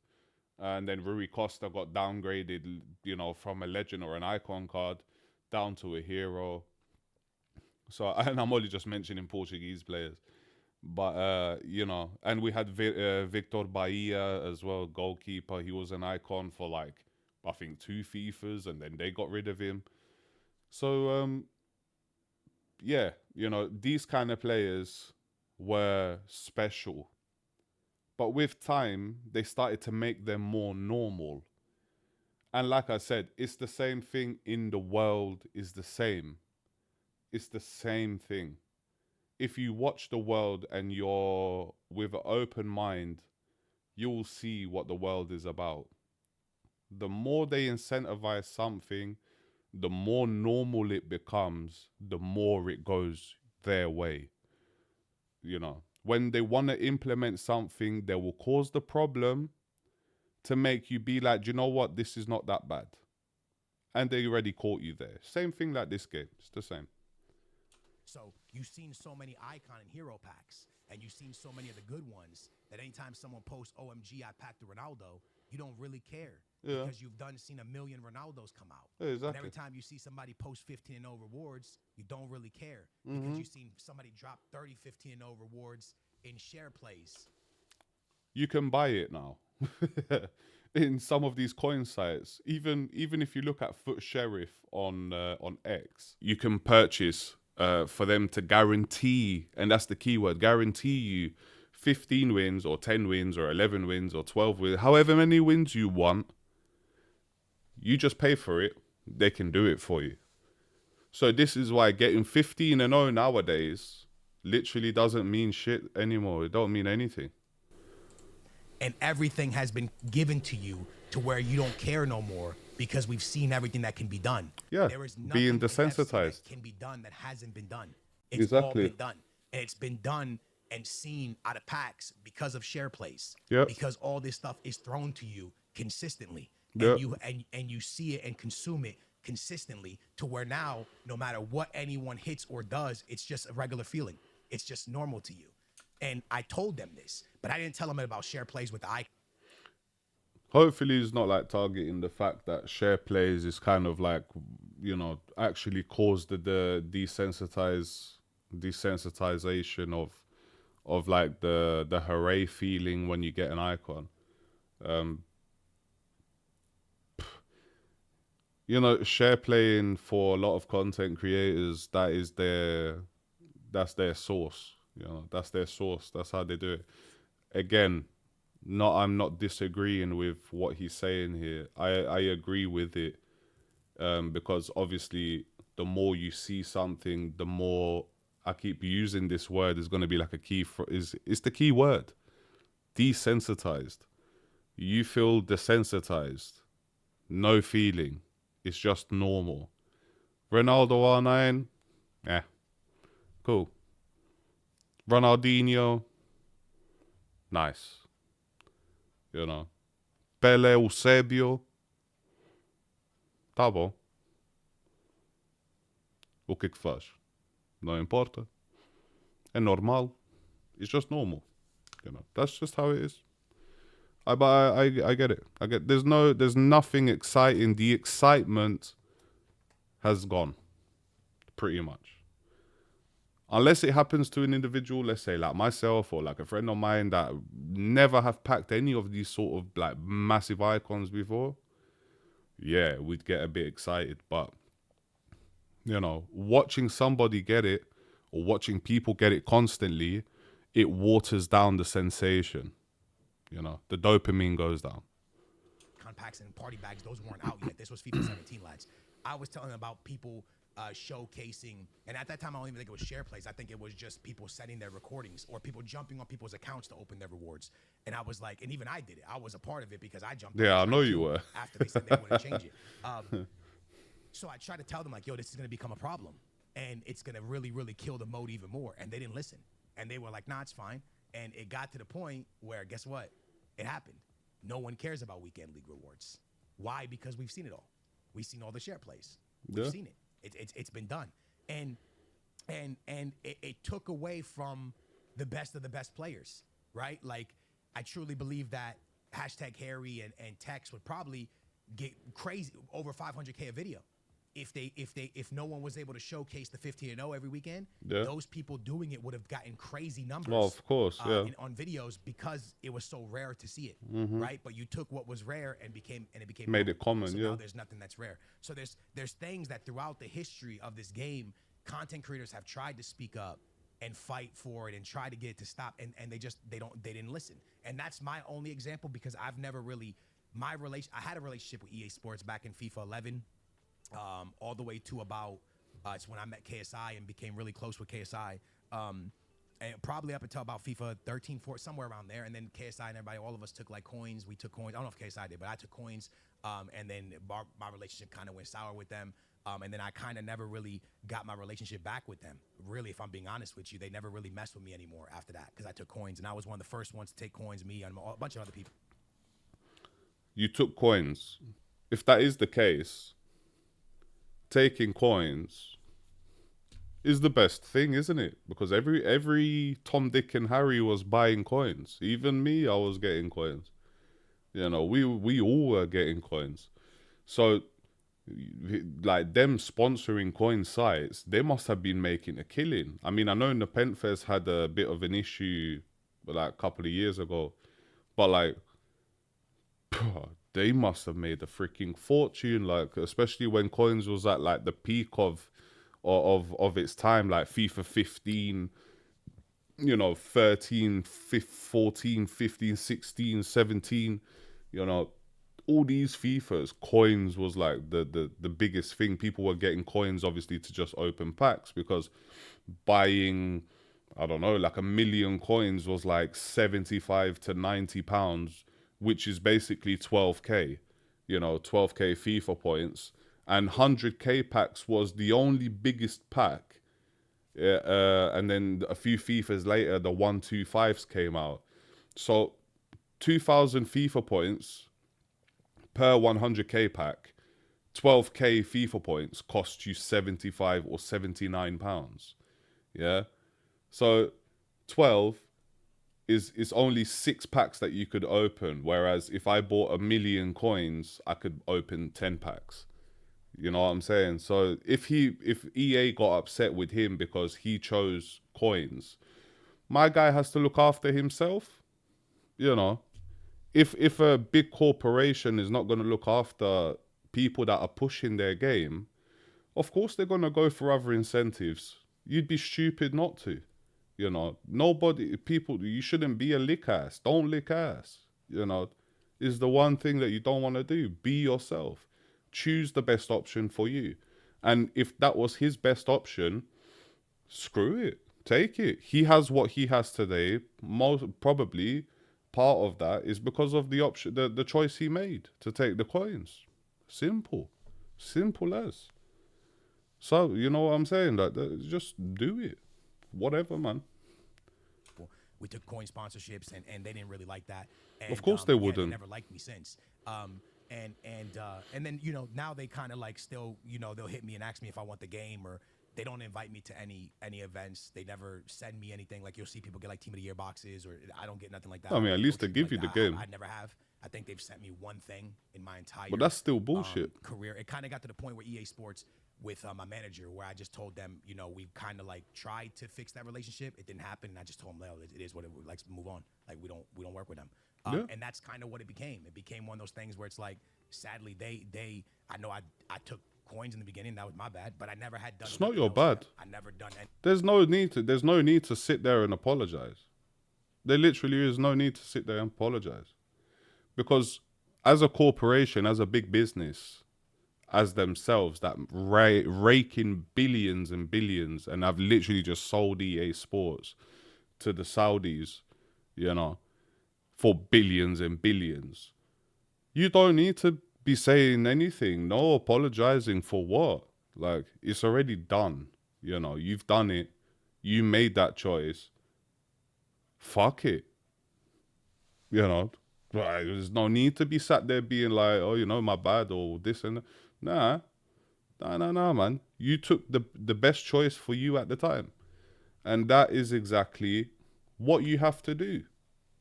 and then Rui Costa got downgraded, you know, from a legend or an icon card down to a hero. So, and I'm only just mentioning Portuguese players. But, you know, and we had Victor Bahia as well, goalkeeper. He was an icon for like, I think 2 FIFAs, and then they got rid of him. So, yeah, you know, these kind of players were special. But with time, they started to make them more normal. And like I said, it's the same thing in the world is the same. It's the same thing. If you watch the world and you're with an open mind, you'll see what the world is about. The more they incentivize something, the more normal it becomes, the more it goes their way. You know, when they want to implement something, they will cause the problem to make you be like, do you know what? This is not that bad. And they already caught you there. Same thing like this game. It's the same. So you've seen so many icon and hero packs, and you've seen so many of the good ones that anytime someone posts, OMG, I packed the Ronaldo, you don't really care. Yeah. Because you've seen a million Ronaldos come out. Yeah, exactly. But every time you see somebody post 15 and 0 rewards, you don't really care. Because you've seen somebody drop 30, 15 and 0 rewards in share plays. You can buy it now. In some of these coin sites, even if you look at Foot Sheriff on X, you can purchase for them to guarantee, and that's the keyword, guarantee you 15 wins or 10 wins or 11 wins or 12 wins, however many wins you want. You just pay for it. They can do it for you. So this is why getting 15 and 0 nowadays literally doesn't mean shit anymore. It don't mean anything. And everything has been given to you to where you don't care no more, because we've seen everything that can be done. Yeah, there is nothing being desensitized that can be done that hasn't been done. It's all been done, and it's been done and seen out of packs because of share plays. Yep. Because all this stuff is thrown to you consistently, Yep. and you see it and consume it consistently, to where now no matter what anyone hits or does, it's just a regular feeling. It's just normal to you. And I told them this, but I didn't tell them about share plays with the icon. Hopefully it's not like targeting the fact that share plays is kind of like, you know, actually caused the desensitization of like the hooray feeling when you get an icon. You know, share playing for a lot of content creators, that's their source. You know, that's their source. That's how they do it. Again, I'm not disagreeing with what he's saying here. I agree with it, because obviously the more you see something, the more, I keep using this word, is going to be like a key it's the key word. Desensitized. You feel desensitized. No feeling. It's just normal. Ronaldo R9, cool. Ronaldinho, nice. You know. Pelé, Eusébio, tá bom. O que faz? Não importa. É normal. It's just normal. You know, that's just how it is. I get it. I get. There's nothing exciting. The excitement has gone, pretty much. Unless it happens to an individual, let's say like myself or like a friend of mine that never have packed any of these sort of like massive icons before. Yeah, we'd get a bit excited, but you know, watching somebody get it or watching people get it constantly, it waters down the sensation. You know, the dopamine goes down. Packs and party bags, those weren't out yet. This was FIFA 17, lads. I was telling about people showcasing, and at that time I don't even think it was share plays. I think it was just people sending their recordings or people jumping on people's accounts to open their rewards. And I was like, and even I did it. I was a part of it because I jumped. Yeah, I know you were. After they said they wouldn't change it. So I tried to tell them like, yo, this is going to become a problem. And it's going to really, really kill the mode even more. And they didn't listen. And they were like, nah, it's fine. And it got to the point where, guess what? It happened. No one cares about weekend league rewards. Why? Because we've seen it all. We've seen all the share plays. We've seen it. It's been done. And it took away from the best of the best players, right? Like, I truly believe that #Harry and Tex would probably get crazy over 500K a video. If no one was able to showcase the 15-0 every weekend, those people doing it would have gotten crazy numbers. Well, of course, on videos because it was so rare to see it, right? But you took what was rare and it became made it common. So now there's nothing that's rare. So there's things that throughout the history of this game, content creators have tried to speak up and fight for it and try to get it to stop, and they didn't listen. And that's my only example because I've never really I had a relationship with EA Sports back in FIFA 11. All the way to about it's when I met KSI and became really close with KSI, and probably up until about FIFA 13, 14, somewhere around there. And then KSI and everybody, all of us took like coins. We took coins. I don't know if KSI did, but I took coins. And then my relationship kind of went sour with them. And then I kind of never really got my relationship back with them. Really, if I'm being honest with you, they never really messed with me anymore after that because I took coins, and I was one of the first ones to take coins. Me and a bunch of other people. You took coins. If that is the case, taking coins is the best thing, isn't it? Because every Tom, Dick, and Harry was buying coins. Even me, I was getting coins. You know, we all were getting coins. So, like them sponsoring coin sites, they must have been making a killing. I mean, I know Nepenthes had a bit of an issue like a couple of years ago, but like, they must have made a freaking fortune, like especially when coins was at like the peak of its time, like FIFA 15, you know, 13, 14, 15, 16, 17, you know, all these FIFAs, coins was like the biggest thing. People were getting coins obviously to just open packs because buying, I don't know, like 1 million coins was like 75 to 90 pounds, which is basically 12k, you know, 12k FIFA points. And 100k packs was the only biggest pack. And then a few FIFAs later, the 125s came out. So 2,000 FIFA points per 100k pack, 12k FIFA points cost you 75 or 79 pounds. Yeah. So 12 is only 6 packs that you could open, whereas if I bought 1 million coins, I could open 10 packs. You know what I'm saying? So if EA got upset with him because he chose coins, my guy has to look after himself. You know, if a big corporation is not going to look after people that are pushing their game, of course they're going to go for other incentives. You'd be stupid not to. You know, you shouldn't be a lick ass. Don't lick ass. You know, is the one thing that you don't want to do. Be yourself. Choose the best option for you. And if that was his best option, screw it. Take it. He has what he has today. Most probably part of that is because of the option, the choice he made to take the coins. Simple as. So you know what I'm saying? That just do it. Whatever, man. We took coin sponsorships, and they didn't really like that. And, of course they wouldn't. They never liked me since. And then now they kind of like still they'll hit me and ask me if I want the game, or they don't invite me to any events. They never send me anything. Like you'll see people get like team of the year boxes, or I don't get nothing like that. I mean, at least they give you the game. I never have. I think they've sent me one thing in my entire But that's still bullshit. Career. It kind of got to the point where EA Sports with my manager, where I just told them, we kind of like tried to fix that relationship. It didn't happen, and I just told them, well, it is what it is. Let's move on. Like we don't work with them. And that's kind of what it became. It became one of those things where it's like, sadly, I know I took coins in the beginning. That was my bad, but I never had done. It's not your bad. I never done any. There's no need to sit there and apologize. There literally is no need to sit there and apologize, because as a corporation, as a big business, as themselves that rake in billions and billions, and I've literally just sold EA Sports to the Saudis, for billions and billions. You don't need to be saying anything. No apologizing for what? Like, it's already done. You've done it. You made that choice. Fuck it. There's no need to be sat there being like, oh, my bad, or this and that. Nah, man. You took the best choice for you at the time. And that is exactly what you have to do,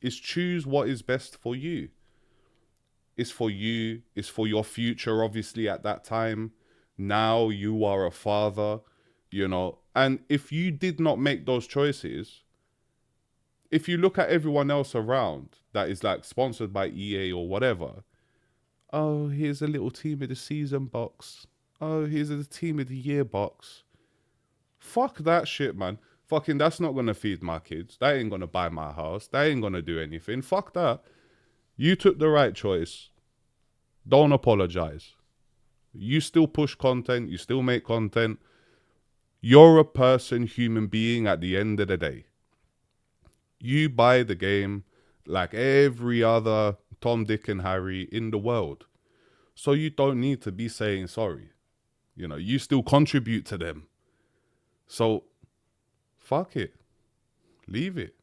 is choose what is best for you. It's for you. It's for your future, obviously, at that time. Now you are a father, And if you did not make those choices, if you look at everyone else around that is like sponsored by EA or whatever, oh, here's a little team of the season box. Oh, here's a team of the year box. Fuck that shit, man. Fucking, that's not going to feed my kids. That ain't going to buy my house. That ain't going to do anything. Fuck that. You took the right choice. Don't apologize. You still push content. You still make content. You're a person, human being at the end of the day. You buy the game like every other Tom, Dick, and Harry in the world. So you don't need to be saying sorry. You still contribute to them. So, fuck it. Leave it.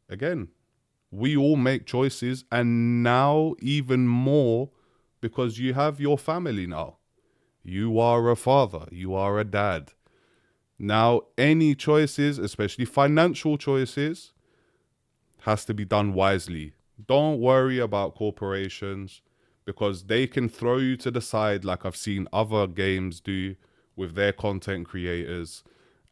Again, we all make choices, and now even more because you have your family now. You are a father. You are a dad. Now, any choices, especially financial choices, has to be done wisely. Don't worry about corporations, because they can throw you to the side like I've seen other games do with their content creators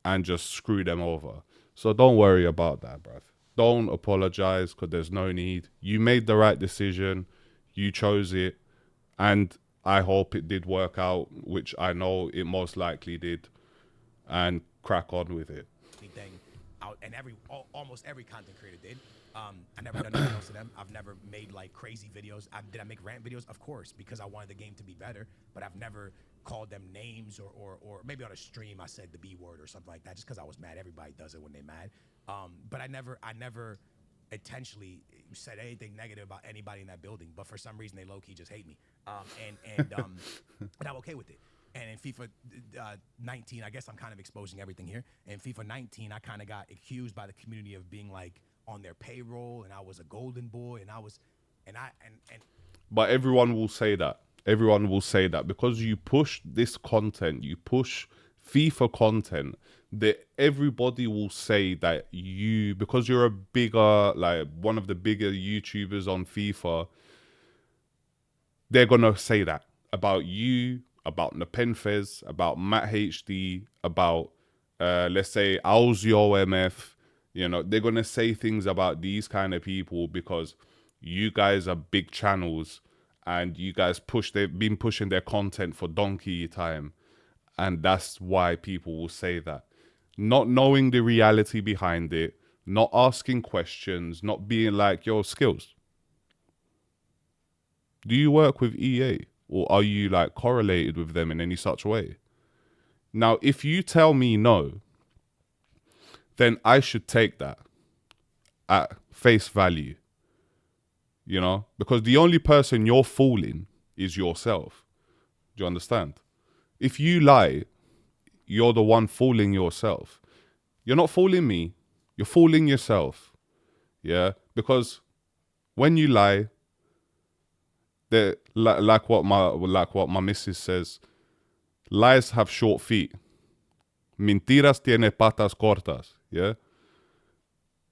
and just screw them over. So don't worry about that, bruv. Don't apologize, because there's no need. You made the right decision. You chose it. And I hope it did work out, which I know it most likely did. And crack on with it. Thing out, and almost every content creator did. I never done anything else to them. I've never made like crazy videos. Did I make rant videos? Of course, because I wanted the game to be better. But I've never called them names, or maybe on a stream I said the B word or something like that, just because I was mad. Everybody does it when they're mad. But I never intentionally said anything negative about anybody in that building. But for some reason, they low key just hate me. And I'm okay with it. And in FIFA 19, I guess I'm kind of exposing everything here. In FIFA 19, I kind of got accused by the community of being like on their payroll, and I was a golden boy, But everyone will say that. Everyone will say that because you push this content, you push FIFA content, that everybody will say that because you're a bigger, like one of the bigger YouTubers on FIFA, they're going to say that about you, about Nepenthez, about Matt HD, about, let's say, Alzio MF. They're going to say things about these kind of people because you guys are big channels and you guys they've been pushing their content for donkey time. And that's why people will say that. Not knowing the reality behind it, not asking questions, not being like, yo, Skillz, do you work with EA? Or are you like correlated with them in any such way? Now, if you tell me no, then I should take that at face value. Because the only person you're fooling is yourself. Do you understand? If you lie, you're the one fooling yourself. You're not fooling me. You're fooling yourself. Yeah? Because when you lie, like what my missus says, lies have short feet. Mentiras tiene patas cortas. Yeah,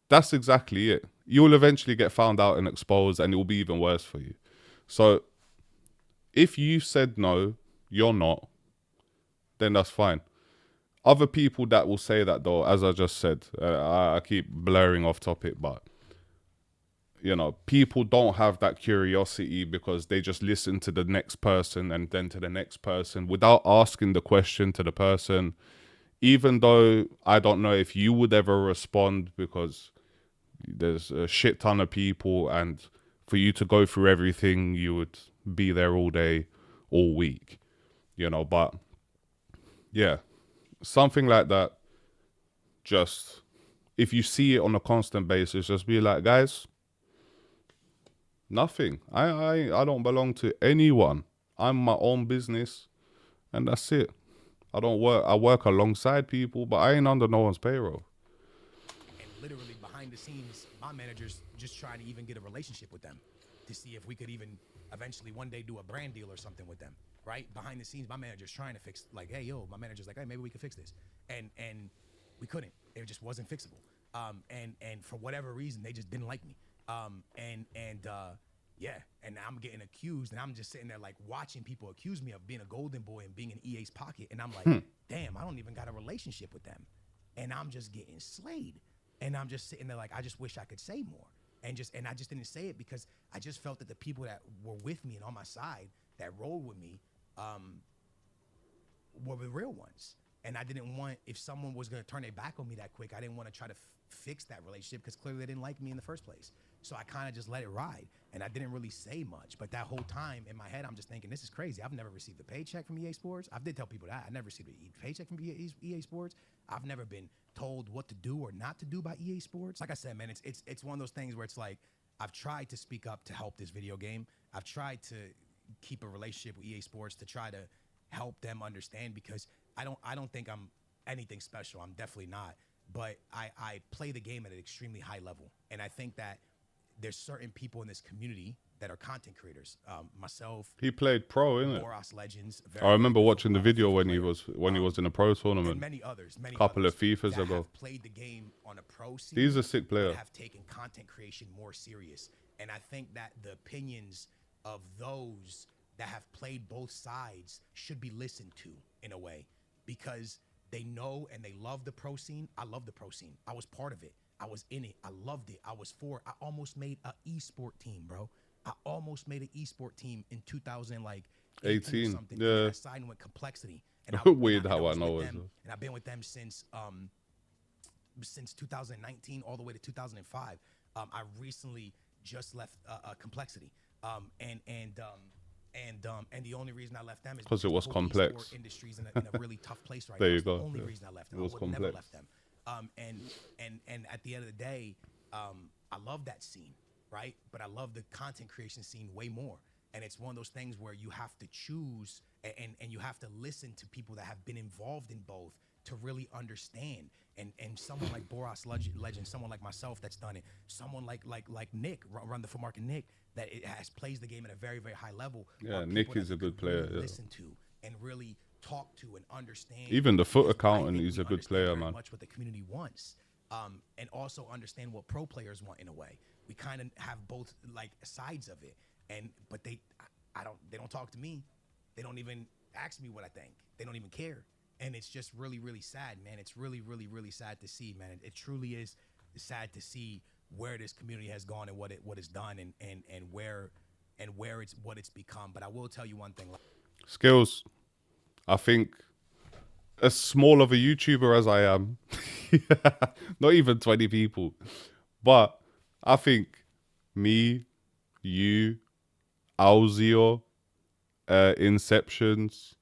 that's exactly it. You'll eventually get found out and exposed, and it will be even worse for you. So if you said no, you're not, then that's fine. Other people that will say that, though, as I just said, I keep blurring off topic, but you know, people don't have that curiosity because they just listen to the next person and then to the next person without asking the question to the person. Even though I don't know if you would ever respond, because there's a shit ton of people, and for you to go through everything, you would be there all day, all week, you know. But yeah, something like that, just if you see it on a constant basis, just be like, guys, nothing. I don't belong to anyone. I'm my own business, and that's it. I don't work. I work alongside people, but I ain't under no one's payroll. And literally behind the scenes, my manager's just trying to even get a relationship with them to see if we could even eventually one day do a brand deal or something with them, right? Behind the scenes, my manager's trying to fix, like, hey, yo, my manager's like, hey, maybe we could fix this. And we couldn't. It just wasn't fixable. And for whatever reason, they just didn't like me. Yeah, and I'm getting accused, and I'm just sitting there like watching people accuse me of being a golden boy and being in EA's pocket, and I'm like, damn, I don't even got a relationship with them, and I'm just getting slayed, and I'm just sitting there like, I just wish I could say more, and I just didn't say it because I just felt that the people that were with me and on my side that rolled with me were the real ones. And I didn't want, if someone was going to turn their back on me that quick, I didn't want to try to fix that relationship because clearly they didn't like me in the first place. So I kind of just let it ride, and I didn't really say much. But that whole time in my head, I'm just thinking, this is crazy. I've never received a paycheck from EA Sports. I did tell people that. I never received a paycheck from EA Sports. I've never been told what to do or not to do by EA Sports. Like I said, man, it's one of those things where it's like, I've tried to speak up to help this video game. I've tried to keep a relationship with EA Sports to try to help them understand, because I don't think I'm anything special. I'm definitely not. But I play the game at an extremely high level. And I think that there's certain people in this community that are content creators. Myself. He played pro, innit? Boras Legends. I remember watching the video when he was in a pro tournament. And many others. Couple of FIFAs that ago. Have played the game on a pro scene. He's a sick player. Have taken content creation more serious. And I think that the opinions of those that have played both sides should be listened to in a way, because they know and they love the pro scene. I love the pro scene. I was part of it. I was in it. I loved it. I was for it. I almost made an esport team, bro. I almost made an esport team in 2018 or something. Yeah. I signed with Complexity. And weird how I know it. And I've been with them since 2019 all the way to 2005. I recently just left Complexity. And the only reason I left them is because it was complex. Industries in a really tough place right there now. You go. The only reason I left them. It was complex. Never left them. And at the end of the day, I love that scene, right? But I love the content creation scene way more. And it's one of those things where you have to choose and you have to listen to people that have been involved in both to really understand. And someone like Boras Legend, someone like myself that's done it, someone like Nick, Run the Full Market Nick, that it plays the game at a very, very high level. Yeah, Nick is a good player. Really yeah. Listen to and really talk to and understand. Even the foot accountant, he's a good player, man. Much what the community wants, and also understand what pro players want in a way. We kind of have both like sides of it, but they don't talk to me. They don't even ask me what I think. They don't even care. And it's just really, really sad, man. It's really, really, really sad to see, man. It truly is sad to see where this community has gone and what it's done and where it's become. But I will tell you one thing. Skillz, I think as small of a YouTuber as I am, not even 20 people, but I think me, you, Alzio, Inceptions,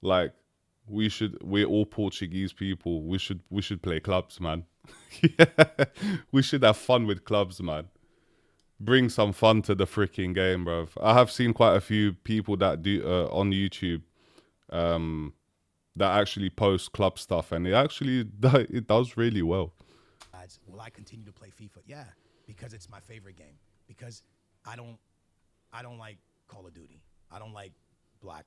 like, we're all Portuguese people. We should play clubs, man. We should have fun with clubs, man. Bring some fun to the freaking game, bro. I have seen quite a few people that do on YouTube that actually post club stuff, and it does really well. Will I continue to play FIFA? Yeah, because it's my favorite game. Because I I don't like Call of Duty. I don't like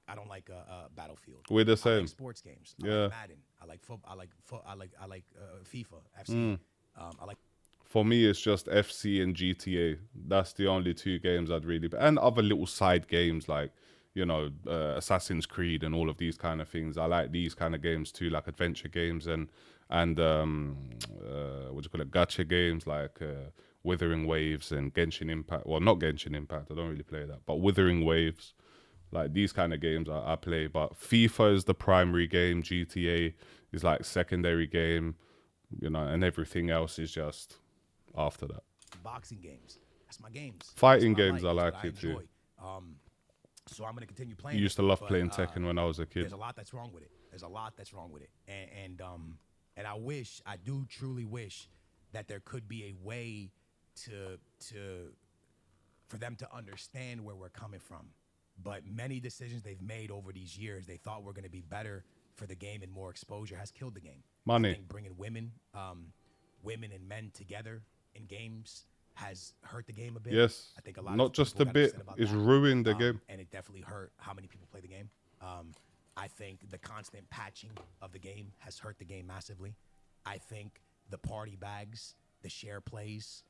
I don't like Battlefield. We're the I same. like sports games. I Yeah. like Madden. I like football. I like FIFA, FC. I like. For me, it's just FC and GTA. That's the only two games I'd really... And other little side games like, you know, Assassin's Creed and all of these kind of things. I like these kind of games too, like adventure games and what do you call it, gacha games like Withering Waves and Genshin Impact. Well, not Genshin Impact. I don't really play that, but Withering Waves. Like these kind of games I play. But FIFA is the primary game. GTA is like secondary game, you know, and everything else is just after that. Boxing games. That's my games. Fighting That's what games, I like That's what it too. enjoy. So I'm gonna continue playing. You used to love playing Tekken when I was a kid. There's a lot that's wrong with it. There's a lot that's wrong with it, and I do truly wish that there could be a way for them to understand where we're coming from. But many decisions they've made over these years, they thought were going to be better for the game and more exposure, has killed the game. Money. I think bringing women and men together in games has hurt the game a bit. Yes. I think a lot not of just people a got bit, upset about it's that. ruined the game. And it definitely hurt how many people play the game. I think the constant patching of the game has hurt the game massively. I think the party bags, the share plays,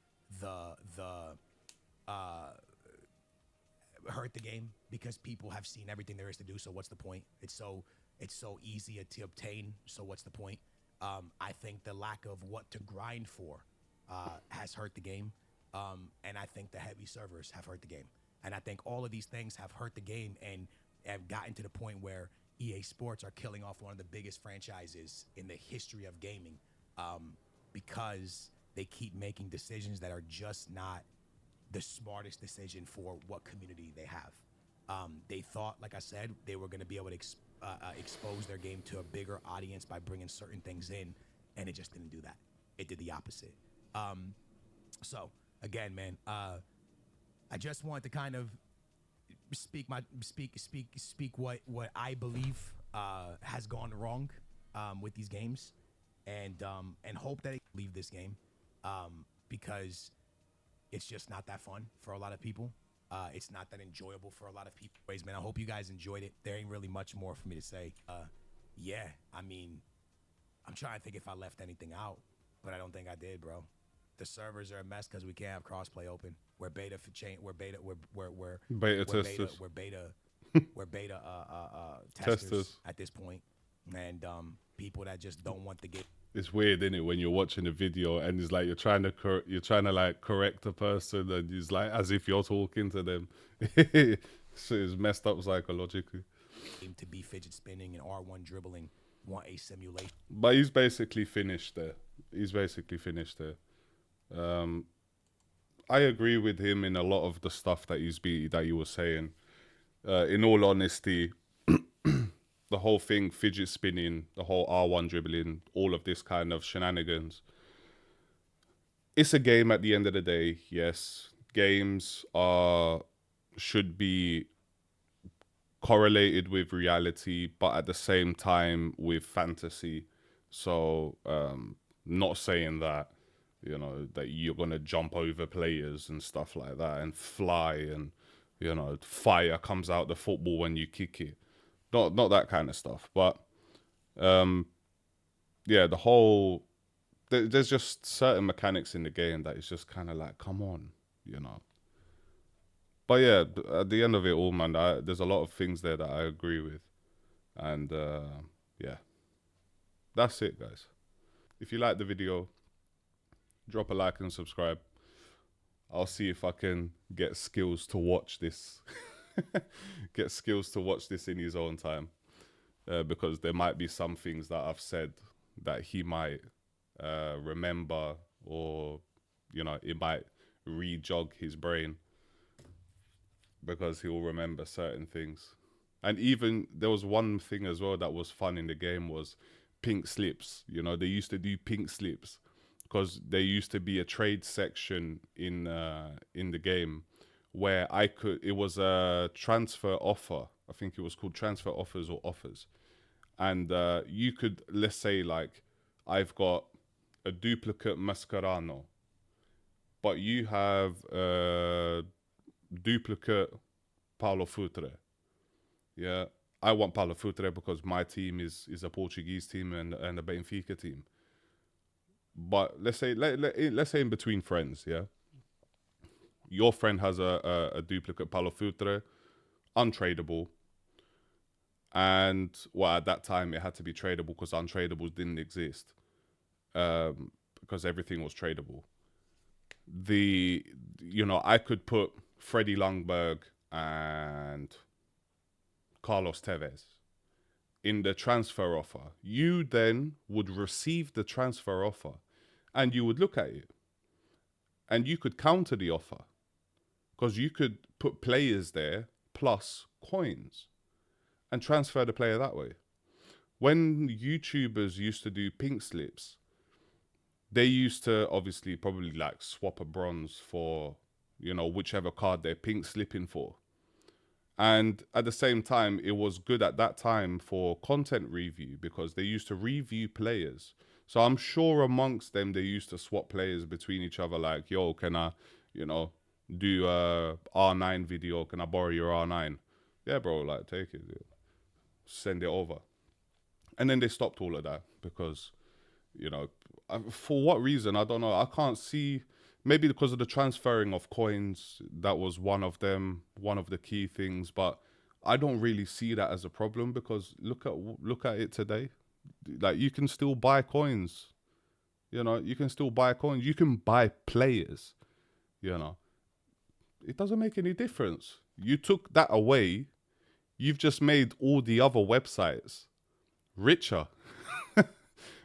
hurt the game because people have seen everything there is to do. So what's the point? It's so easy to obtain. So what's the point? I think the lack of what to grind for has hurt the game. And I think the heavy servers have hurt the game. And I think all of these things have hurt the game and have gotten to the point where EA Sports are killing off one of the biggest franchises in the history of gaming because they keep making decisions that are just not the smartest decision for what community they have. They thought, like I said, they were going to be able to expose their game to a bigger audience by bringing certain things in, and it just didn't do that. It did the opposite. So again, man, I just wanted to kind of speak what I believe has gone wrong with these games, and hope that they leave this game because it's just not that fun for a lot of people. It's not that enjoyable for a lot of people. Anyways, man, I hope you guys enjoyed it. There ain't really much more for me to say. Yeah, I mean, I'm trying to think if I left anything out, but I don't think I did, bro. The servers are a mess because we can't have crossplay open. We're beta for change. We're beta testers. We're beta testers at this point, and people that just don't want the game. It's weird, isn't it, when you're watching a video and it's like you're trying to like correct a person and it's like as if you're talking to them. So it's messed up psychologically. To be fidget spinning and R1 dribbling want a simulation. But he's basically finished there. I agree with him in a lot of the stuff that he was saying. In all honesty, the whole thing, fidget spinning, the whole R1 dribbling, all of this kind of shenanigans. It's a game at the end of the day, yes. Games should be correlated with reality, but at the same time with fantasy. So, not saying that, you know, that you're going to jump over players and stuff like that and fly and, you know, fire comes out the football when you kick it. Not that kind of stuff, but yeah, there's just certain mechanics in the game that is just kind of like, come on, you know. But yeah, at the end of it all, man, there's a lot of things there that I agree with, and yeah, that's it, guys. If you like the video, drop a like and subscribe. I'll see if I can get skills to watch this. Get skills to watch this in his own time, because there might be some things that I've said that he might remember, or, you know, it might re-jog his brain because he'll remember certain things. And even there was one thing as well that was fun in the game was pink slips. You know, they used to do pink slips because there used to be a trade section in the game where it was a transfer offer. I think it was called transfer offers or offers. And you could, let's say, like, I've got a duplicate Mascherano, but you have a duplicate Paulo Futre. Yeah, I want Paulo Futre because my team is a Portuguese team and a Benfica team. But let's say let's say in between friends, yeah, your friend has a duplicate Paulo Futre, untradeable, and well, at that time it had to be tradable because untradables didn't exist, because everything was tradable. I could put Freddie Ljungberg and Carlos Tevez in the transfer offer. You then would receive the transfer offer and you would look at it and you could counter the offer because you could put players there plus coins and transfer the player that way. When YouTubers used to do pink slips, they used to obviously probably like swap a bronze for, whichever card they're pink slipping for. And at the same time, it was good at that time for content review because they used to review players. So I'm sure amongst them, they used to swap players between each other. Like, yo, can I, do a R9 video? Can I borrow your R9? Yeah, bro, like take it. Send it over. And then they stopped all of that because, for what reason? I don't know. I can't see. Maybe because of the transferring of coins, that was one of the key things. But I don't really see that as a problem because look at it today. Like you can still buy coins. You can still buy coins. You can buy players. It doesn't make any difference. You took that away. You've just made all the other websites richer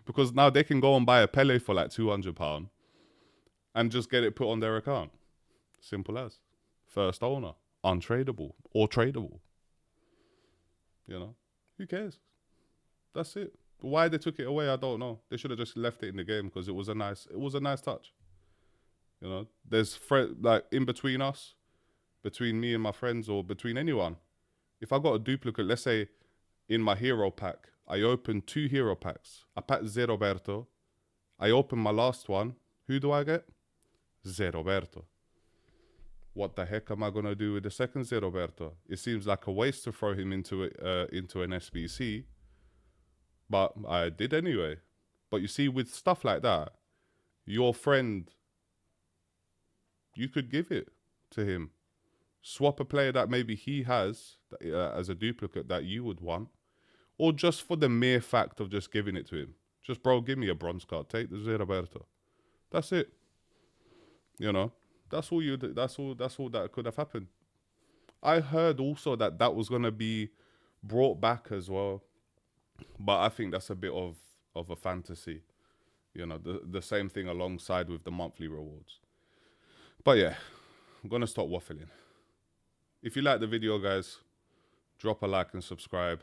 because now they can go and buy a Pele for like £200 and just get it put on their account. Simple as. First owner, untradeable or tradable. Who cares? That's it. Why they took it away, I don't know. They should have just left it in the game because it was a nice touch. There's like in between us, between me and my friends, or between anyone. If I got a duplicate, let's say in my hero pack, I opened 2 hero packs. I packed Zé Roberto. I opened my last one. Who do I get? Zé Roberto. What the heck am I going to do with the second Zé Roberto? It seems like a waste to throw him into an SBC. But I did anyway. But you see, with stuff like that, your friend, you could give it to him. Swap a player that maybe he has as a duplicate that you would want. Or just for the mere fact of just giving it to him. Just, bro, give me a bronze card. Take the Zé Roberto. That's it. That's all that's all that could have happened. I heard also that was going to be brought back as well. But I think that's a bit of a fantasy. The same thing alongside with the monthly rewards. But yeah, I'm going to stop waffling. If you like the video, guys, drop a like and subscribe.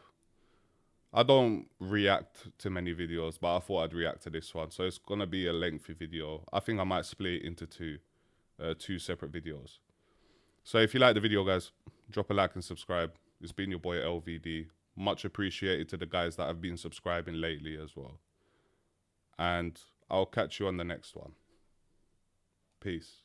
I don't react to many videos, but I thought I'd react to this one. So it's going to be a lengthy video. I think I might split it into two separate videos. So if you like the video, guys, drop a like and subscribe. It's been your boy LVD. Much appreciated to the guys that have been subscribing lately as well. And I'll catch you on the next one. Peace.